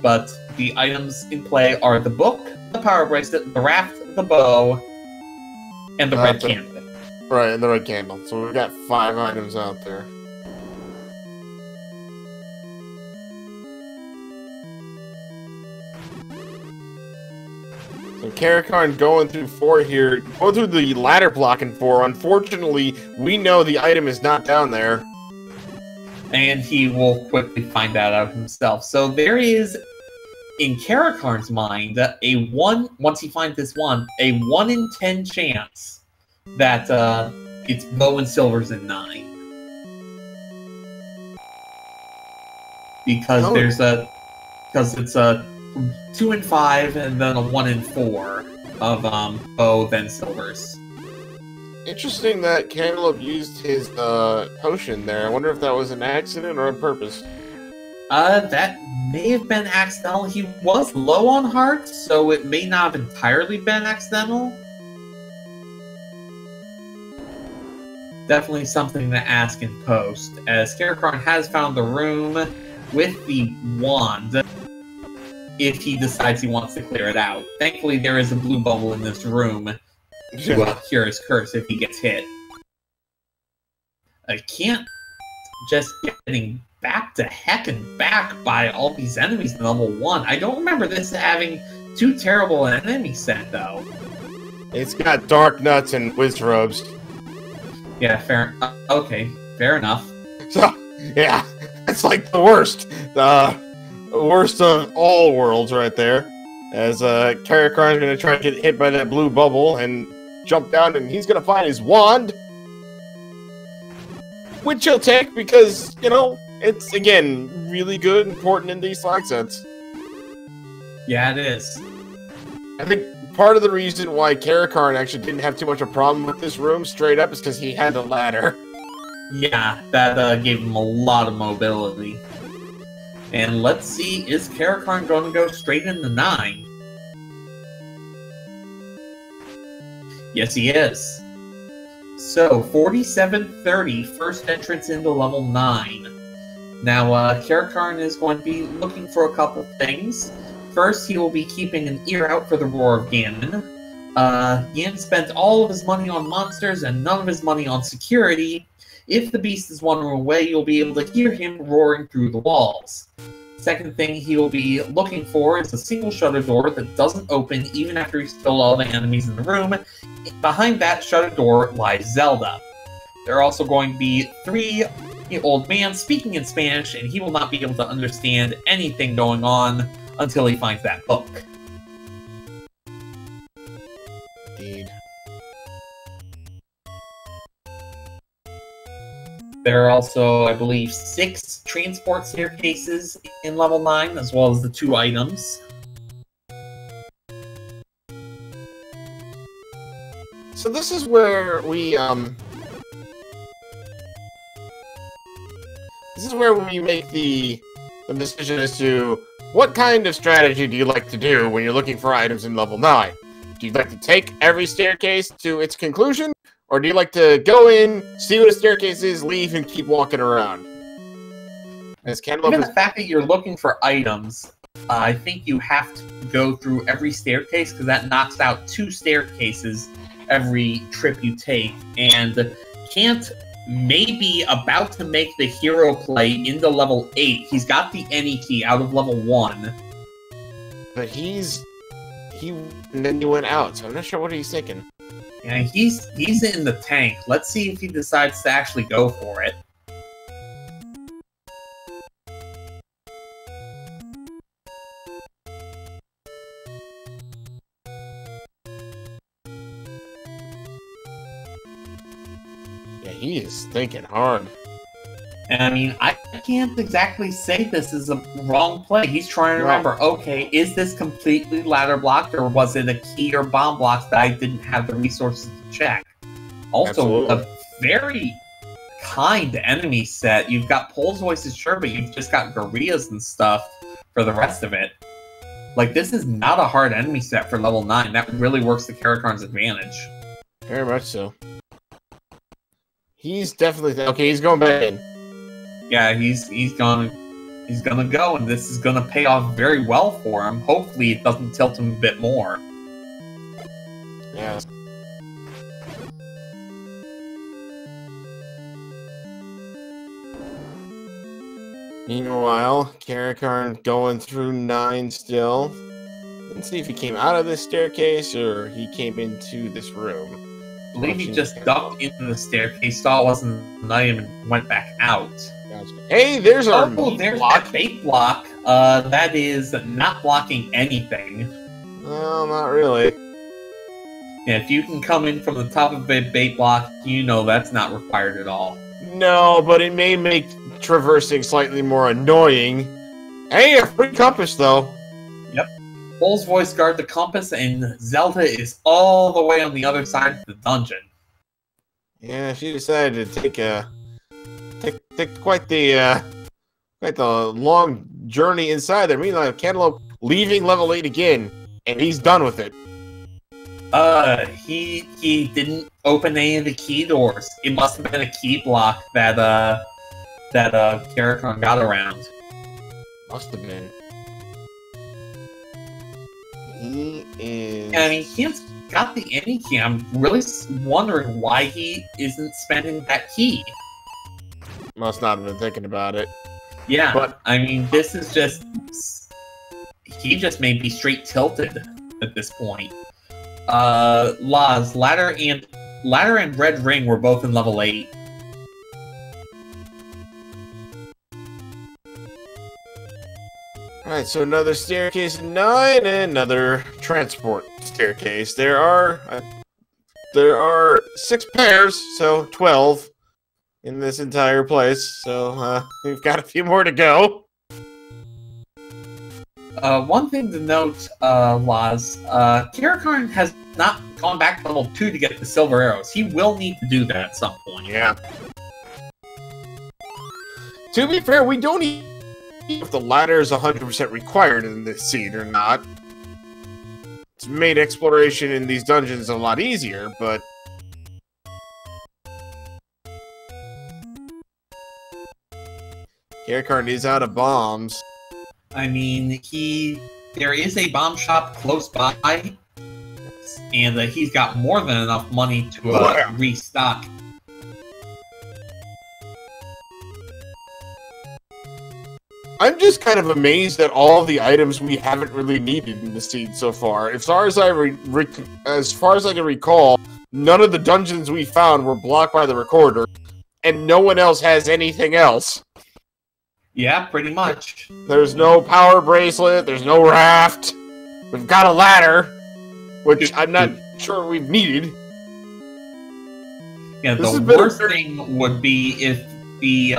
but the items in play are the book, the power bracelet, the raft, the bow, and the red candle. Right, and the red candle. So we've got 5 items out there. So Caracarn going through 4 here. Going through the ladder block in 4. Unfortunately, we know the item is not down there. And he will quickly find that out himself. So there is, in Caracarn's mind, once he finds this one, a 1 in 10 chance that it's bow and silver's in 9. Because it's a 2 in 5 and then a 1 in 4 of bow then silvers. Interesting that Cantaloupe used his potion there. I wonder if that was an accident or on purpose. That may have been accidental. He was low on hearts, so it may not have entirely been accidental. Definitely something to ask in post, as Caracarn has found the room with the wand if he decides he wants to clear it out. Thankfully, there is a blue bubble in this room to cure his curse if he gets hit. I can't just getting back to heck and back by all these enemies in level 1. I don't remember this having too terrible an enemy set, though. It's got dark nuts and wizrobes. Yeah, fair. Okay, fair enough. So, yeah, it's like the worst. The worst of all worlds right there. As Caracarn's going to try to get hit by that blue bubble and jump down, and he's going to find his wand. Which he'll take because, you know, it's, again, really good and important in these slide sets. Yeah, it is. I think part of the reason why Caracarn actually didn't have too much of a problem with this room straight up is because he had the ladder. Yeah, that gave him a lot of mobility. And let's see, is Caracarn going to go straight into 9? Yes, he is. So, 4730, first entrance into level 9. Now, Caracarn is going to be looking for a couple things. First, he will be keeping an ear out for the roar of Ganon. Ganon spent all of his money on monsters and none of his money on security. If the beast is 1 room away, you'll be able to hear him roaring through the walls. Second thing he will be looking for is a single shutter door that doesn't open even after he's killed all the enemies in the room. Behind that shutter door lies Zelda. There are also going to be 3 old men speaking in Spanish, and he will not be able to understand anything going on until he finds that book. Indeed. There are also, I believe, 6 transport staircases in level 9, as well as the 2 items. So this is where we, this is where we make the decision as to what kind of strategy do you like to do when you're looking for items in level 9? Do you like to take every staircase to its conclusion? Or do you like to go in, see what a staircase is, leave, and keep walking around? Given the fact that you're looking for items, I think you have to go through every staircase, because that knocks out 2 staircases every trip you take. And Cant may be about to make the hero play into level 8. He's got the any key out of level 1. But and then he went out, so I'm not sure what he's thinking. Yeah, he's in the tank. Let's see if he decides to actually go for it. he is thinking hard. And I mean, I can't exactly say this is a wrong play. He's trying to remember, okay, is this completely ladder blocked, or was it a key or bomb block that I didn't have the resources to check? Also, a very kind enemy set. You've got Pole's Voices, sure, but you've just got gorillas and stuff for the rest of it. Like, this is not a hard enemy set for level 9. That really works to Caracarn's advantage. Very much so. He's definitely... okay, he's going back in. Yeah, he's gonna go, and this is gonna pay off very well for him. Hopefully it doesn't tilt him a bit more. Yeah. Meanwhile, Caracarn going through 9 still. Let's see if he came out of this staircase or he came into this room. I believe he just ducked into the staircase, saw it wasn't an item, and went back out. Hey, there's our there's that bait block. That is not blocking anything. Well, not really. Yeah, if you can come in from the top of a bait block, you know that's not required at all. No, but it may make traversing slightly more annoying. Hey, a free compass, though. Yep. Pole's Voice guard the compass, and Zelda is all the way on the other side of the dungeon. Yeah, she decided to take quite the long journey inside there. Meanwhile, Cantaloupe leaving level 8 again, and he's done with it. He didn't open any of the key doors. It must have been a key block that Caracarn got around. Must have been. He is... I mean, he's got the any key. I'm really wondering why he isn't spending that key. Must not have been thinking about it. Yeah, but I mean, this is just... he just may be straight tilted at this point. Ladder and Red Ring were both in level 8. Alright, so another staircase in 9 and another transport staircase. There are 6 pairs, so 12 in this entire place. So we've got a few more to go. One thing to note, Laz, Caracarn has not gone back to level 2 to get the silver arrows. He will need to do that at some point. Yeah. To be fair, we don't even know if the ladder is 100% required in this seed or not. It's made exploration in these dungeons a lot easier, but... Caracarn is out of bombs. I mean, there is a bomb shop close by, and he's got more than enough money to restock. I'm just kind of amazed at all the items we haven't really needed in the seed so far. As far as I can recall, none of the dungeons we found were blocked by the recorder, and no one else has anything else. Yeah, pretty much. There's no power bracelet, there's no raft. We've got a ladder, which I'm not sure we've needed. Yeah, the worst thing would be if the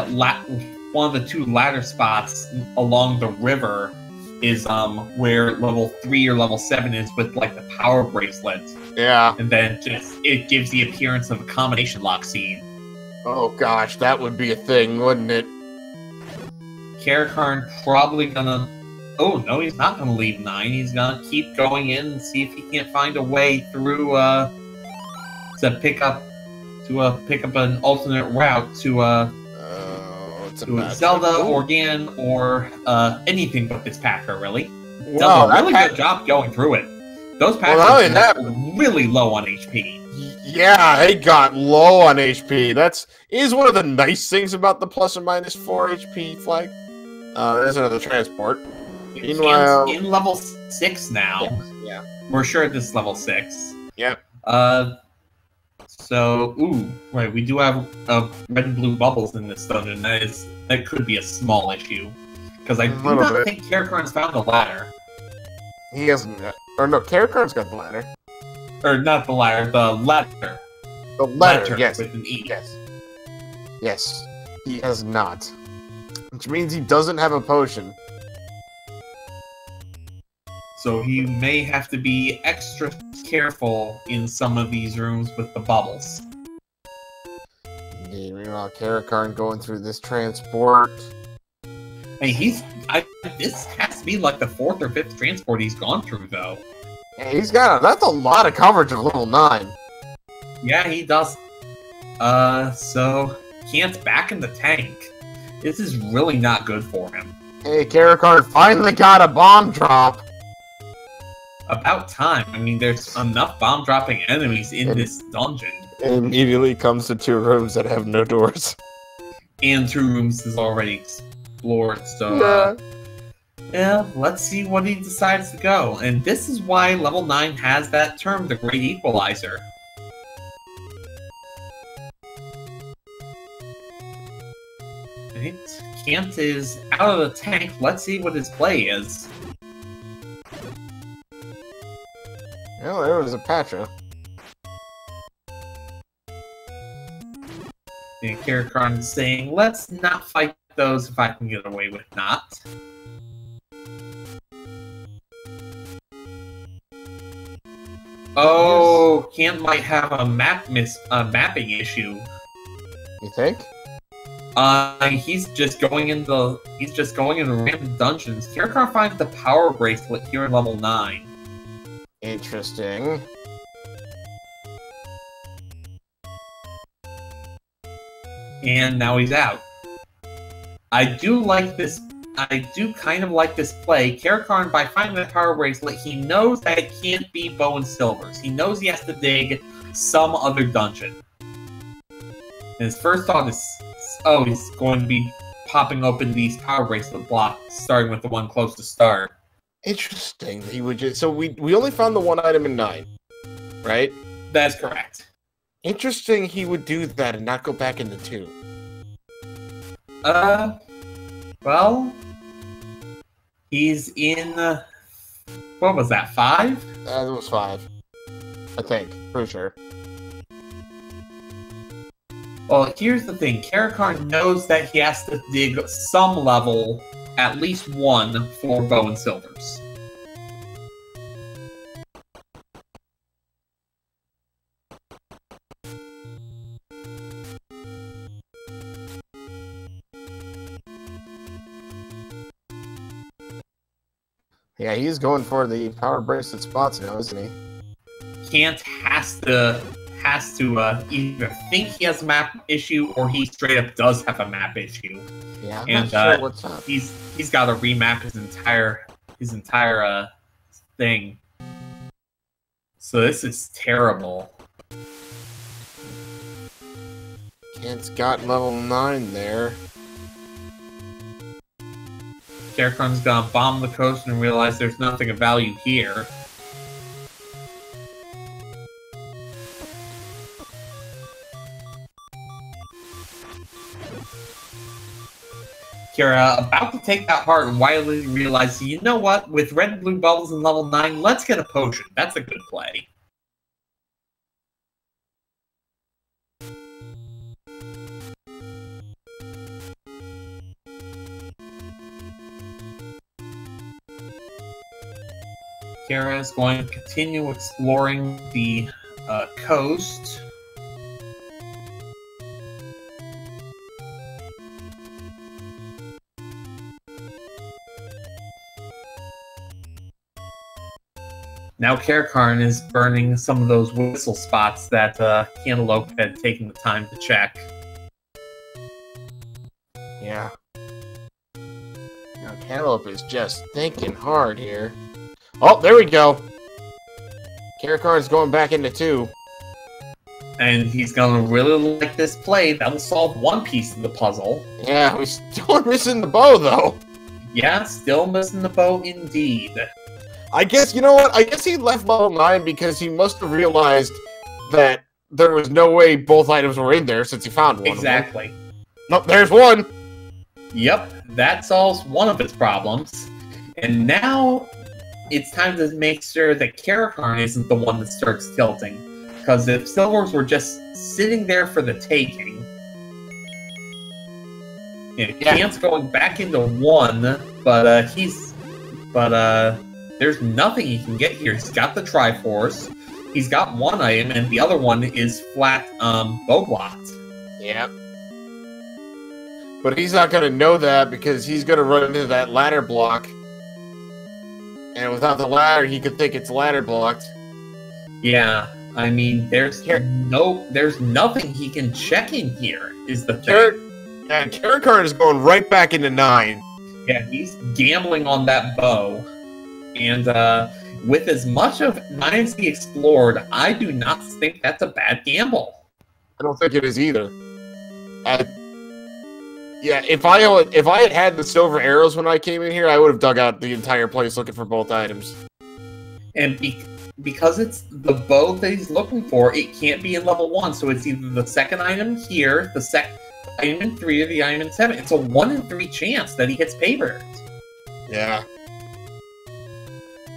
one of the 2 ladder spots along the river is where level 3 or level 7 is with like the power bracelet. Yeah. And then just it gives the appearance of a combination lock scene. Oh gosh, that would be a thing, wouldn't it? Caracarn probably gonna... oh, no, he's not gonna leave 9. He's gonna keep going in and see if he can't find a way through, to pick up an alternate route to Zelda or Ganon or, anything but this Packer, really. Wow, does a really good job going through it. Those Packers are really low on HP. Yeah, they got low on HP. Is one of the nice things about the plus or minus 4 HP flag. There's another transport. Meanwhile, in level 6 now. Yeah. We're sure this is level 6. Yep. So, right, we do have red and blue bubbles in this dungeon. That could be a small issue. Because I do not think Caracarn's found the ladder. He hasn't yet. Or no, Caracarn's got the ladder. Or not the ladder, the ladder. The ladder, yes. With an E. Yes. Yes, he has not. Which means he doesn't have a potion. So he may have to be extra careful in some of these rooms with the bubbles. Meanwhile, Caracarn going through this transport. I mean, this has to be like the 4th or 5th transport he's gone through, though. Yeah, that's a lot of coverage of level 9. Yeah, he does. So, Cant's back in the tank. This is really not good for him. Hey, Caracarn finally got a bomb drop. About time. I mean, there's enough bomb-dropping enemies in this dungeon. It immediately comes to 2 rooms that have no doors. And 2 rooms is already explored, so... yeah, let's see what he decides to go. And this is why level 9 has that term, the Great Equalizer. Right. Cant is out of the tank. Let's see what his play is. Well, there was a Patra. And Caracarn is saying, let's not fight those if I can get away with not. Oh, Cant might have a mapping issue. You think? He's just going into random dungeons. Caracarn finds the power bracelet here in level 9. Interesting. And now he's out. I do kind of like this play. Caracarn, by finding that power bracelet, he knows that it can't be Bow and Silver's. He knows he has to dig some other dungeon. And his first thought is, oh, he's going to be popping open these power bracelet blocks, starting with the one close to start. Interesting. He would just... So we only found the 1 item in 9, right? That's correct. Interesting he would do that and not go back into 2. Well... he's in... what was that, 5? It was 5. I think. Pretty sure. Well, here's the thing. Caracarn knows that he has to dig some level, at least 1, for Bow and Silver's. Yeah, he's going for the power bracelet spots now, isn't he? Cant has to either think he has a map issue or he straight up does have a map issue. Yeah, I'm and not sure what's up. He's got to remap his entire thing. So this is terrible. Cant's got level 9 there. Caracarn's gonna bomb the coast and realize there's nothing of value here. Kara about to take that heart and wildly realizes, you know what? With red and blue bubbles in level 9, let's get a potion. That's a good play. Kara is going to continue exploring the coast. Now Caracarn is burning some of those whistle spots that Cantaloupe had taken the time to check. Yeah. Now Cantaloupe is just thinking hard here. Oh, there we go. Caracarn's going back into 2. And he's gonna really like this play. That'll solve one piece of the puzzle. Yeah, we still are missing the bow, though. Yeah, still missing the bow indeed. I guess, you know what? I guess he left level 9 because he must have realized that there was no way both items were in there since he found one. Exactly. Nope, there's one. Yep, that solves one of his problems. And now it's time to make sure that Caracarn isn't the one that starts tilting. Because if Silvers were just sitting there for the taking, Yeah, Cant's going back into 1, but there's nothing he can get here. He's got the Triforce, he's got one item, and the other one is flat bow blocked. Yep. But he's not going to know that because he's going to run into that ladder block. And without the ladder, he could think it's ladder blocked. Yeah, I mean, there's nothing he can check in here, is the thing. Yeah, Caracarn is going right back into 9. Yeah, he's gambling on that bow. And with as much of 9 as he explored, I do not think that's a bad gamble. I don't think it is either. Yeah, if I had the silver arrows when I came in here, I would have dug out the entire place looking for both items. And because it's the bow that he's looking for, it can't be in level 1, so it's either the second item here, the second item in 3, or the item in 7. It's a 1 in 3 chance that he hits paper. Yeah.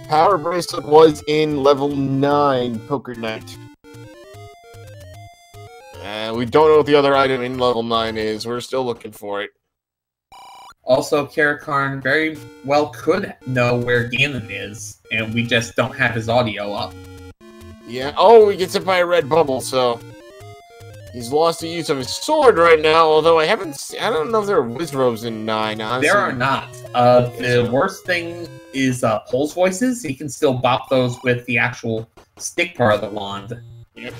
Power Bracelet was in level 9 Poker Night. We don't know what the other item in level 9 is. We're still looking for it. Also, Caracarn very well could know where Ganon is, and we just don't have his audio up. Yeah. Oh, he gets hit by a red bubble, so he's lost the use of his sword right now. Although I don't know if there are Wizrobes in 9. Honestly. There are not. The worst thing is Pulse Voices. He can still bop those with the actual stick part of the wand. Yep.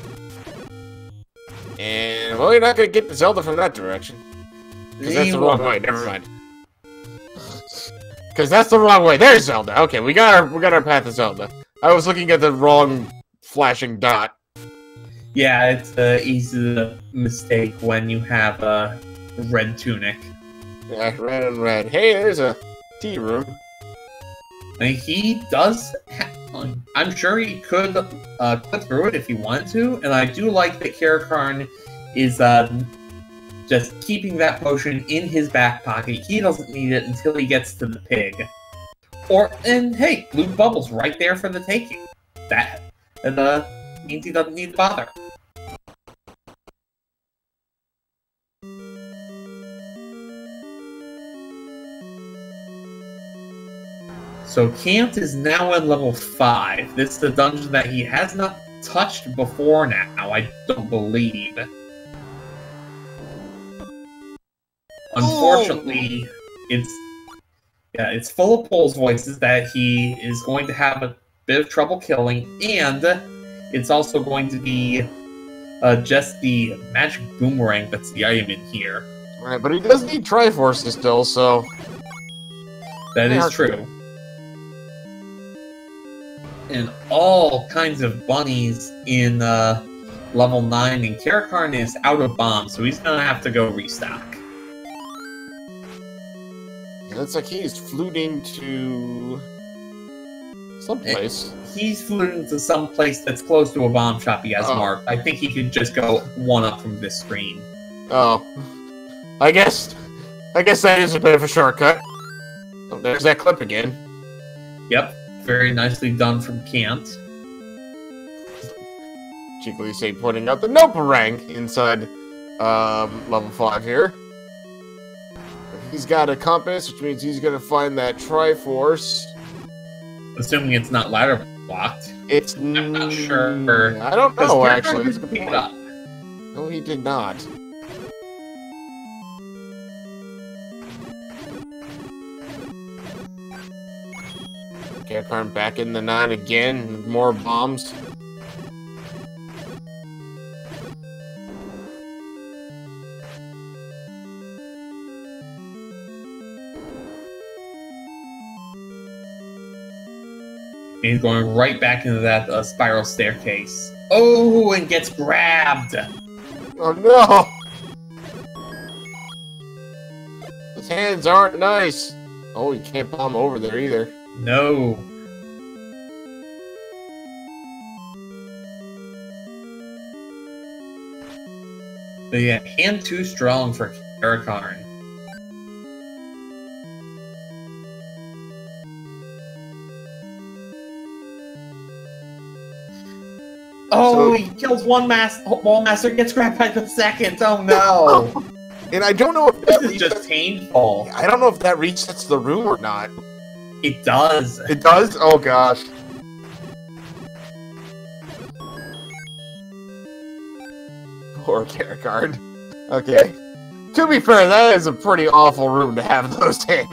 And, well, you're not going to get the Zelda from that direction. Because that's the wrong way. Never mind. Because that's the wrong way. There's Zelda. Okay, we got our path to Zelda. I was looking at the wrong flashing dot. Yeah, it's an easy mistake when you have a red tunic. Yeah, red and red. Hey, there's a tea room. And he does... I'm sure he could click through it if he wanted to, and I do like that Caracarn is just keeping that potion in his back pocket. He doesn't need it until he gets to the pig. And hey, blue bubble's right there for the taking. That means he doesn't need to bother. So Cant is now in level 5. This is the dungeon that he has not touched before now, I don't believe. Unfortunately, it's full of Pulse Voices that he is going to have a bit of trouble killing, and it's also going to be just the magic boomerang that's the item in here. Right, but he does need Triforces still, so... That is true. And all kinds of bunnies in level 9, and Caracarn is out of bombs, so he's gonna have to go restock. It looks like he's fluting to someplace. He's fluting to some place that's close to a bomb shop he has marked. I think he could just go one up from this screen. Oh. I guess that is a bit of a shortcut. Oh, there's that clip again. Yep. Very nicely done from Cant. Cheekily say pointing out the Noparang inside level 5 here. He's got a compass, which means he's gonna find that Triforce. Assuming it's not ladder blocked. I'm not sure. I don't know, actually. Pick it up. No, he did not. Caracarn back in the 9 again, with more bombs. He's going right back into that spiral staircase. Oh, and gets grabbed! Oh no! His hands aren't nice! Oh, you can't bomb over there either. No. But yeah, hand too strong for Caracarn. Oh, so, he kills one wall master, gets grabbed by the second. Oh no! And I don't know if that This is just painful. I don't know if that resets the room or not. It does. It does? Oh gosh. Poor Caracarn. Okay. To be fair, that is a pretty awful room to have those in.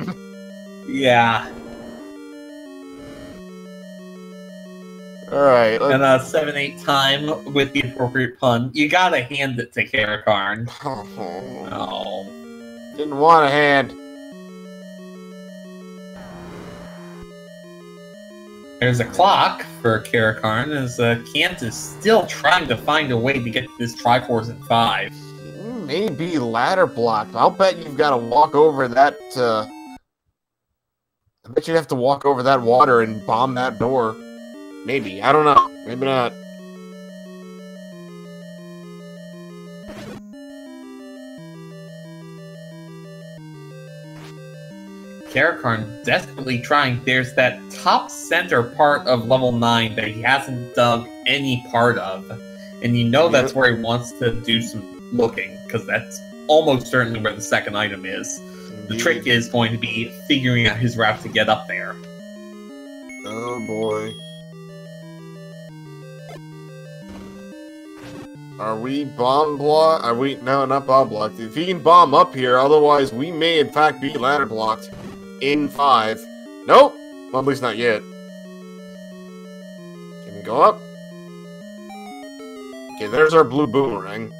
Yeah. Alright. And 7-8 time with the appropriate pun. You gotta hand it to Caracarn. Oh. Didn't want a hand. There's a clock for Caracarn, as Cant is still trying to find a way to get this Triforce in 5. Maybe ladder blocked. I'll bet you've got to walk over that, I bet you have to walk over that water and bomb that door. Maybe. I don't know. Maybe not. Caracarn desperately trying. There's that top center part of level 9 that he hasn't dug any part of. And you know that's where he wants to do some looking, because that's almost certainly where the second item is. The trick is going to be figuring out his route to get up there. Oh boy. Are we bomb blocked? Are we? No, not bomb blocked. If he can bomb up here, otherwise we may in fact be ladder blocked in 5. Nope. Well, at least not yet. Can we go up? Okay, there's our blue boomerang.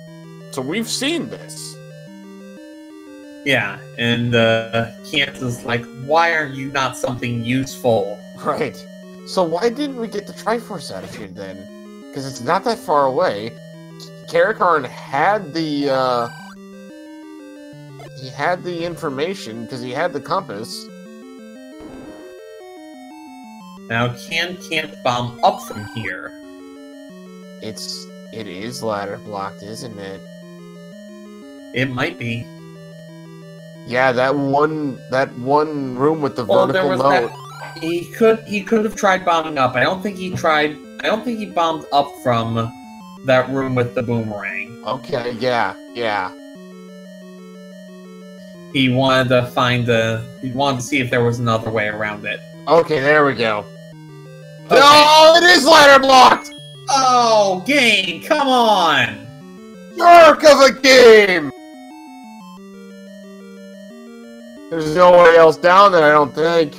So we've seen this. Yeah, and Cant is like, why are you not something useful? Right. So why didn't we get the Triforce attitude then? Because it's not that far away. Caracarn had the, he had the information, because he had the compass. Now, can't bomb up from here? It is ladder blocked, isn't it? It might be. Yeah, that one room with the vertical note. He could have tried bombing up. I don't think he bombed up from that room with the boomerang. Okay, yeah. He wanted to see if there was another way around it. Okay, there we go. Okay. No, it is ladder blocked! Oh, game, come on! Jerk of a game! There's no way else down there, I don't think.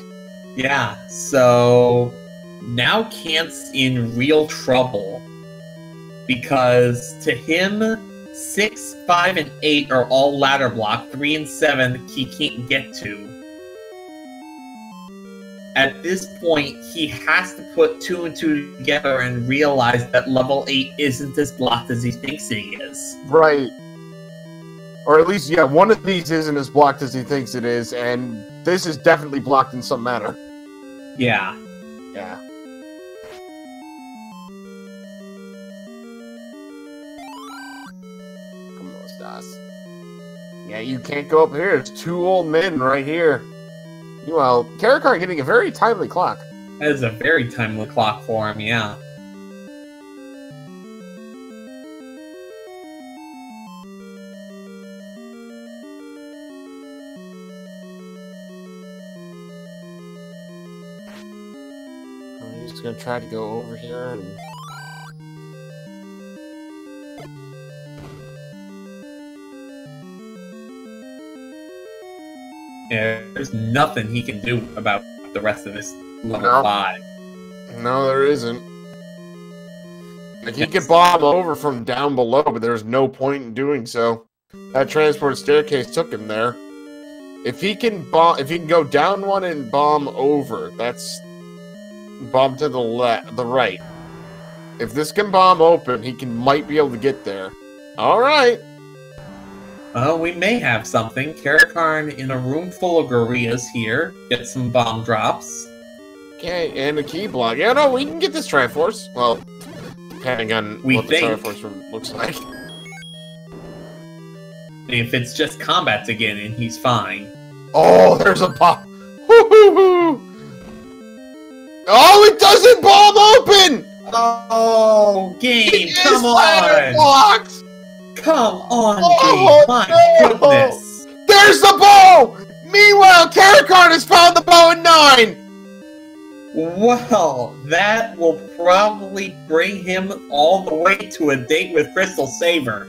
Yeah, so now Cant's in real trouble. Because to him, 6, 5, and 8 are all ladder block. 3 and 7 he can't get to. At this point, he has to put 2 and 2 together and realize that level 8 isn't as blocked as he thinks he is. Right. Or at least, yeah, one of these isn't as blocked as he thinks it is, and this is definitely blocked in some manner. Yeah. Yeah. Come on, Stas. Yeah, you can't go up here. It's 2 old men right here. Meanwhile, Caracarn getting a very timely clock. That is a very timely clock for him, yeah. I'm just gonna try to go over here and... Yeah, there's nothing he can do about the rest of this level 5. No, there isn't. Like, he could bomb over from down below, but there's no point in doing so. That transport staircase took him there. If he can go down one and bomb over, that's bomb to the right. If this can bomb open, he might be able to get there. All right. Oh, we may have something. Caracarn in a room full of gorillas here. Get some bomb drops. Okay, and a key block. Yeah, no, we can get this Triforce. Well, depending on what the Triforce room looks like. If it's just combat to get in, he's fine. Oh, there's a bomb. Oh, it doesn't bomb open! Oh, game, come on! Blocked! Come on, Oh, game! My no! goodness! There's the bow! Meanwhile, Caracarn has found the bow in 9! Well, that will probably bring him all the way to a date with Crystal Saber.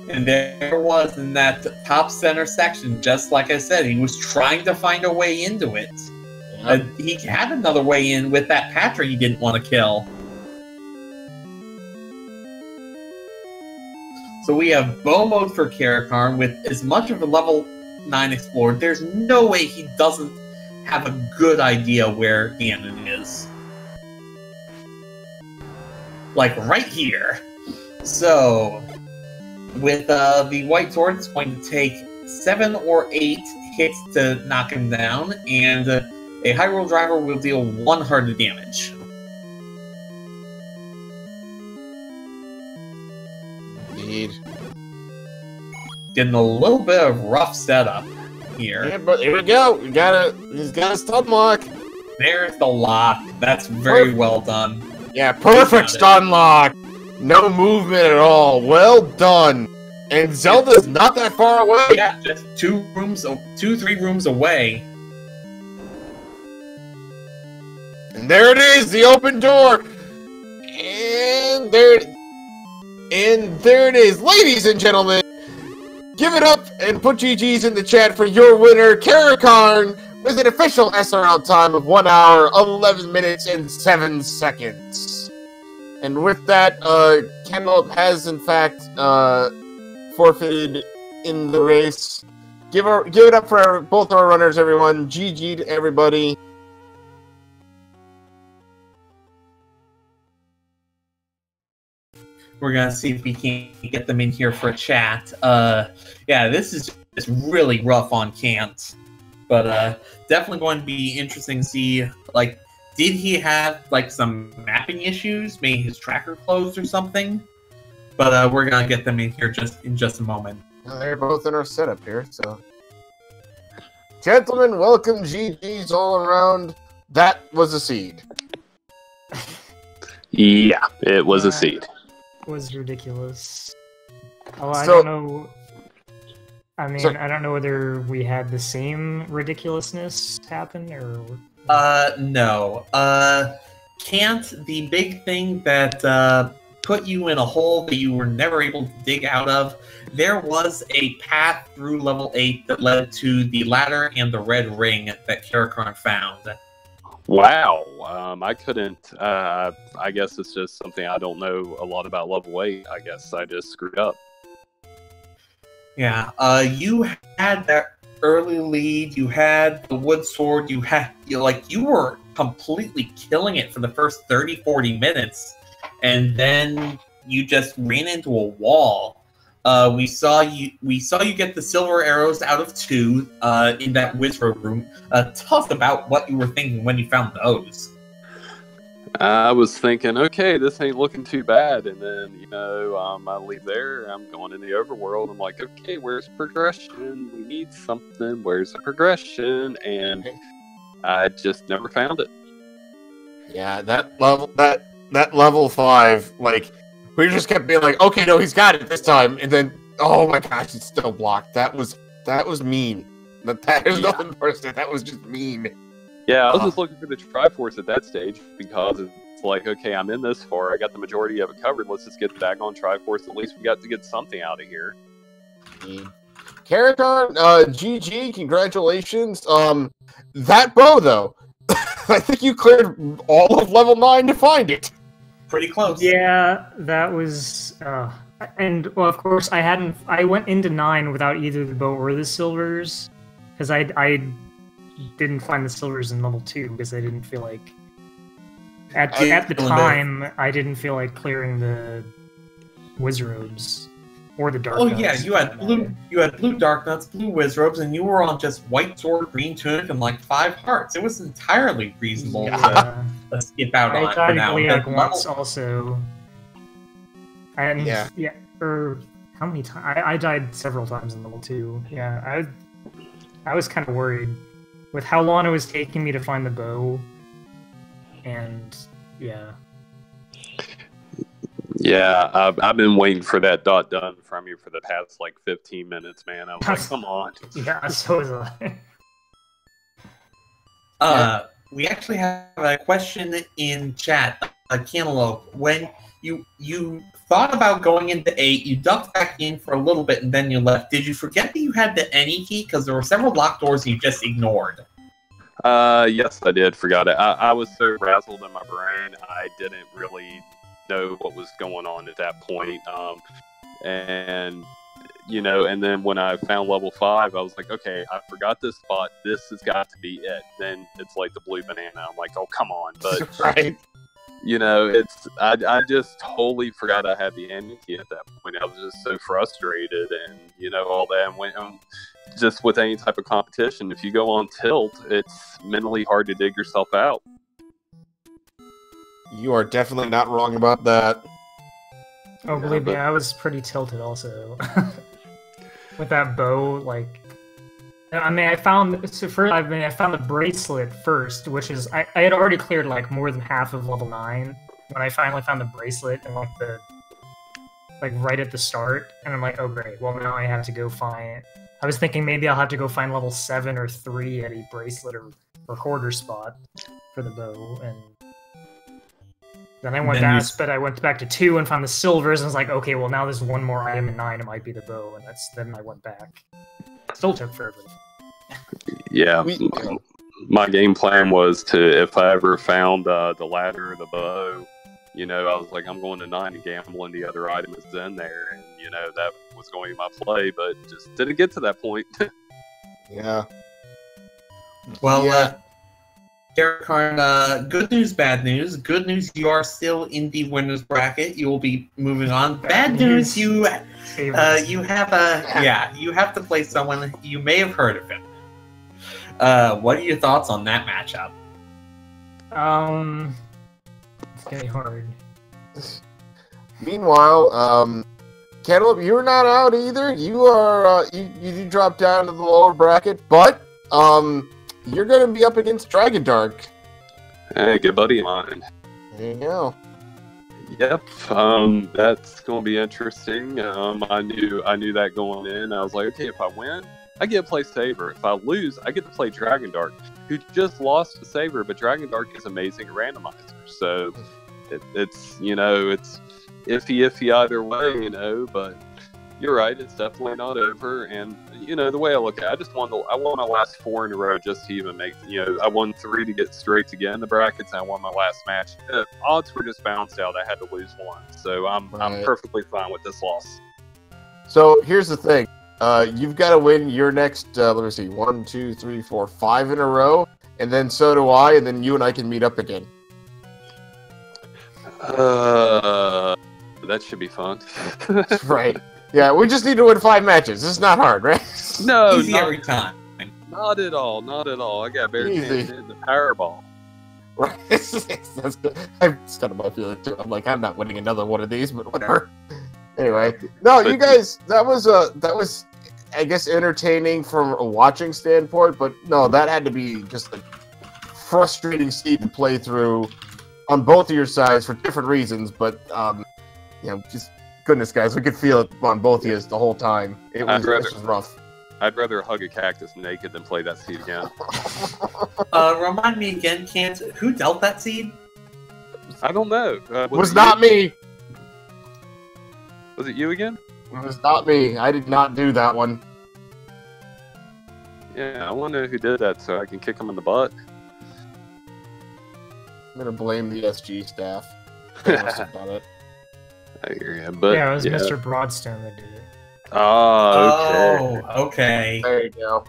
And there was in that top center section, just like I said, he was trying to find a way into it. He had another way in with that Patra he didn't want to kill. So we have bow mode for Caracarn with as much of a level 9 explored. There's no way he doesn't have a good idea where Ganon is. Like right here. So, with the White Sword, it's going to take 7 or 8 hits to knock him down, and a Hyrule Driver will deal 1 heart of damage. Indeed. Getting a little bit of rough setup here. Yeah, but here we go. He's got a stun lock. There's the lock. That's very well done. Yeah, perfect stun lock. No movement at all. Well done. And Zelda's not that far away. Yeah, just 3 rooms away. And there it is, the open door. And there it is. Ladies and gentlemen, give it up and put GG's in the chat for your winner, Caracarn, with an official SRL time of 1 hour, 11 minutes, and 7 seconds. And with that, Cantaloupe has, in fact, forfeited in the race. Give it up for both our runners, everyone. GG to everybody. We're gonna see if we can get them in here for a chat. Yeah, this is just really rough on Cant. But definitely going to be interesting to see, like, did he have, like, some mapping issues? Maybe his tracker closed or something? But we're gonna get them in here in just a moment. Well, they're both in our setup here, so... Gentlemen, welcome, GG's all around. That was a seed. Yeah, it was a seed. Was ridiculous. Oh, I don't know. I mean, I don't know whether we had the same ridiculousness happen or. No. Cant, the big thing that put you in a hole that you were never able to dig out of, there was a path through level 8 that led to the ladder and the red ring that Caracarn found. Wow, I couldn't, I guess it's just something I don't know a lot about level 8, I guess I just screwed up. Yeah, you had that early lead, you had the wood sword, you were completely killing it for the first 30-40 minutes, and then you just ran into a wall. We saw you get the silver arrows out of 2 in that wizard room. Tell us about what you were thinking when you found those. I was thinking, okay, this ain't looking too bad, and then, I leave there, I'm going in the overworld, I'm like, okay, where's progression? We need something, where's the progression? And I just never found it. Yeah, that level 5, like, we just kept being like, okay, no, he's got it this time, and then, oh my gosh, it's still blocked. That was mean. There's nothing worse than that. Was just mean. Yeah, I was just looking for the Triforce at that stage, because it's like, okay, I'm in this far, I got the majority of it covered, let's just get back on Triforce, at least we got to get something out of here. Caracarn, GG, congratulations. That bow, though, I think you cleared all of level 9 to find it. Pretty close. Yeah, that was, and, well, of course, I went into 9 without either the bow or the silvers, because I didn't find the silvers in level 2, because I didn't feel like, at the time, I didn't feel like clearing the wizards or the dark nuts. Oh yeah, you had blue dark nuts, blue wizards, and you were on just white sword, green tunic, and like 5 hearts. It was entirely reasonable to skip out on for now. Like once also, and or how many times? I died several times in level 2. Yeah, I was kind of worried with how long it was taking me to find the bow, and yeah. Yeah, I've been waiting for that dot done from you for the past like 15 minutes, man. I was like, come on. Yeah, so was I. We actually have a question in chat. Cantaloupe, when you thought about going into 8, you ducked back in for a little bit and then you left. Did you forget that you had the any key? Because there were several locked doors you just ignored. Yes, I did. Forgot it. I was so razzled in my brain, I didn't really know what was going on at that point. And you know, and then when I found level 5, I was like, okay, I forgot this spot. This has got to be it. Then it's like the blue banana. I'm like, oh, come on. But, right. you know, I just totally forgot I had the ending key at that point. I was just so frustrated and, you know, all that. And went just with any type of competition, if you go on tilt, it's mentally hard to dig yourself out. You are definitely not wrong about that. Oh, believe me, I was pretty tilted also. With that bow, like, I mean, I found the bracelet first, which is I had already cleared like more than half of level 9 when I finally found the bracelet and like right at the start, and I'm like, oh great, well now I have to go find. I was thinking maybe I'll have to go find level 7 or 3 at a bracelet or hoarder spot for the bow, and then I went back to 2 and found the silvers, and was like, okay, well now there's one more item in 9, it might be the bow, and then I went back. Still took forever. Yeah, my game plan was to, if I ever found the ladder or the bow, you know, I was like, I'm going to 9 and gambling the other item is in there, and you know, that was going to be my play, but just didn't get to that point. Yeah. Well, yeah. Caracarn, good news, bad news. Good news, you are still in the winners bracket. You will be moving on. Bad news, you have to play someone you may have heard of him. What are your thoughts on that matchup? It's getting hard. Meanwhile, Cantaloupe, you're not out either. You are you dropped down to the lower bracket, but you're going to be up against Dragon Dark. Hey, good buddy of mine. There you go. Yep, that's going to be interesting. I knew that going in. I was like, okay, if I win, I get to play Saber. If I lose, I get to play Dragon Dark, who just lost to Saber, but Dragon Dark is amazing at Randomizer. So it's you know, it's iffy either way, you know, but you're right, it's definitely not over. And you know, the way I look at it, I won my last 4 in a row just to even make, you know, I won 3 to get straight to get in the brackets, and I won my last match. Odds were just balanced out. I had to lose 1, so I'm perfectly fine with this loss. So here's the thing, you've got to win your next let me see, 1, 2, 3, 4, 5 in a row, and then so do I, and then you and I can meet up again. That should be fun. Right. Yeah, we just need to win 5 matches. This is not hard, right? No, easy every time. Not at all. Not at all. I got very in the Powerball. Right. That's good. That's kind of my feeling too. I'm like, I'm not winning another one of these, but whatever. Anyway, no, you guys, that was I guess entertaining from a watching standpoint, but no, that had to be just a frustrating scene to play through on both of your sides for different reasons, but you know, just goodness, guys, we could feel it on both of you the whole time. It was rough. I'd rather hug a cactus naked than play that seed again. Remind me again, Kant, who dealt that seed? I don't know. Was not me. Was it you again? It was not me. I did not do that one. Yeah, I want to know who did that so I can kick him in the butt. I'm going to blame the SG staff. About it. I hear you, but yeah, it was Mr. Broadstone that did it. Oh, okay. Oh, okay. There you go.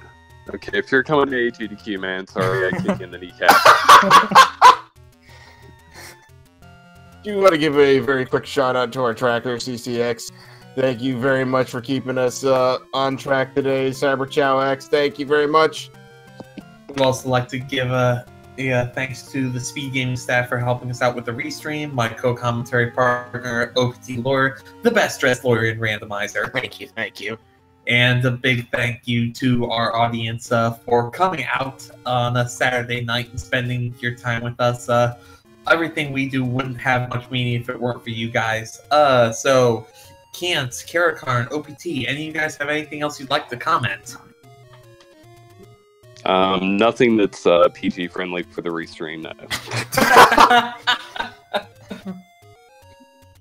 Okay, if you're coming to AGDQ, man, sorry I kicked in the kneecap. Do want to give a very quick shout out to our tracker, CCX. Thank you very much for keeping us on track today, Cyber Chow X. Thank you very much. We'd also like to give thanks to the Speed Gaming staff for helping us out with the restream, my co-commentary partner, OPT Lawyer, the best dressed lawyer in Randomizer. Thank you. And a big thank you to our audience for coming out on a Saturday night and spending your time with us. everything we do wouldn't have much meaning if it weren't for you guys. So, Cant, Caracarn, OPT, any of you guys have anything else you'd like to comment? Nothing that's PG friendly for the restream. No.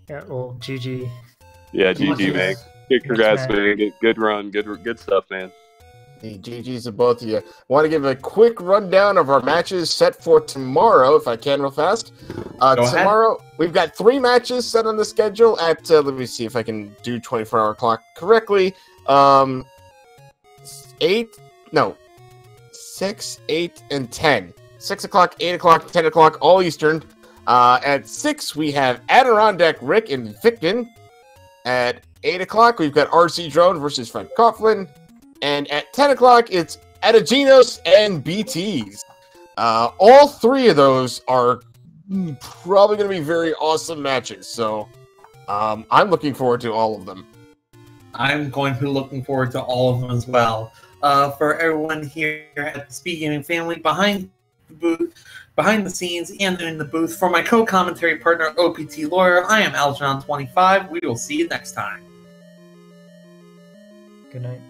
Yeah, well, GG. Yeah, GG, man. Congrats, man. Good run. Good stuff, man. The GG's to both of you. Want to give a quick rundown of our matches set for tomorrow, if I can, real fast. Tomorrow, we've got 3 matches set on the schedule at, let me see if I can do 24-hour clock correctly. 6, 8, and 10. 6 o'clock, 8 o'clock, 10 o'clock, all Eastern. At 6, we have Adirondack Rick and Victon. At 8 o'clock, we've got RC Drone versus Fred Coughlin. And at 10 o'clock, it's Adaginos and BTs. All 3 of those are probably going to be very awesome matches. So I'm looking forward to all of them. I'm going to be looking forward to all of them as well. For everyone here at the Speed Gaming family, behind the booth, behind the scenes, and in the booth, for my co-commentary partner, OPT Lawyer, I am Aljon25. We will see you next time. Good night.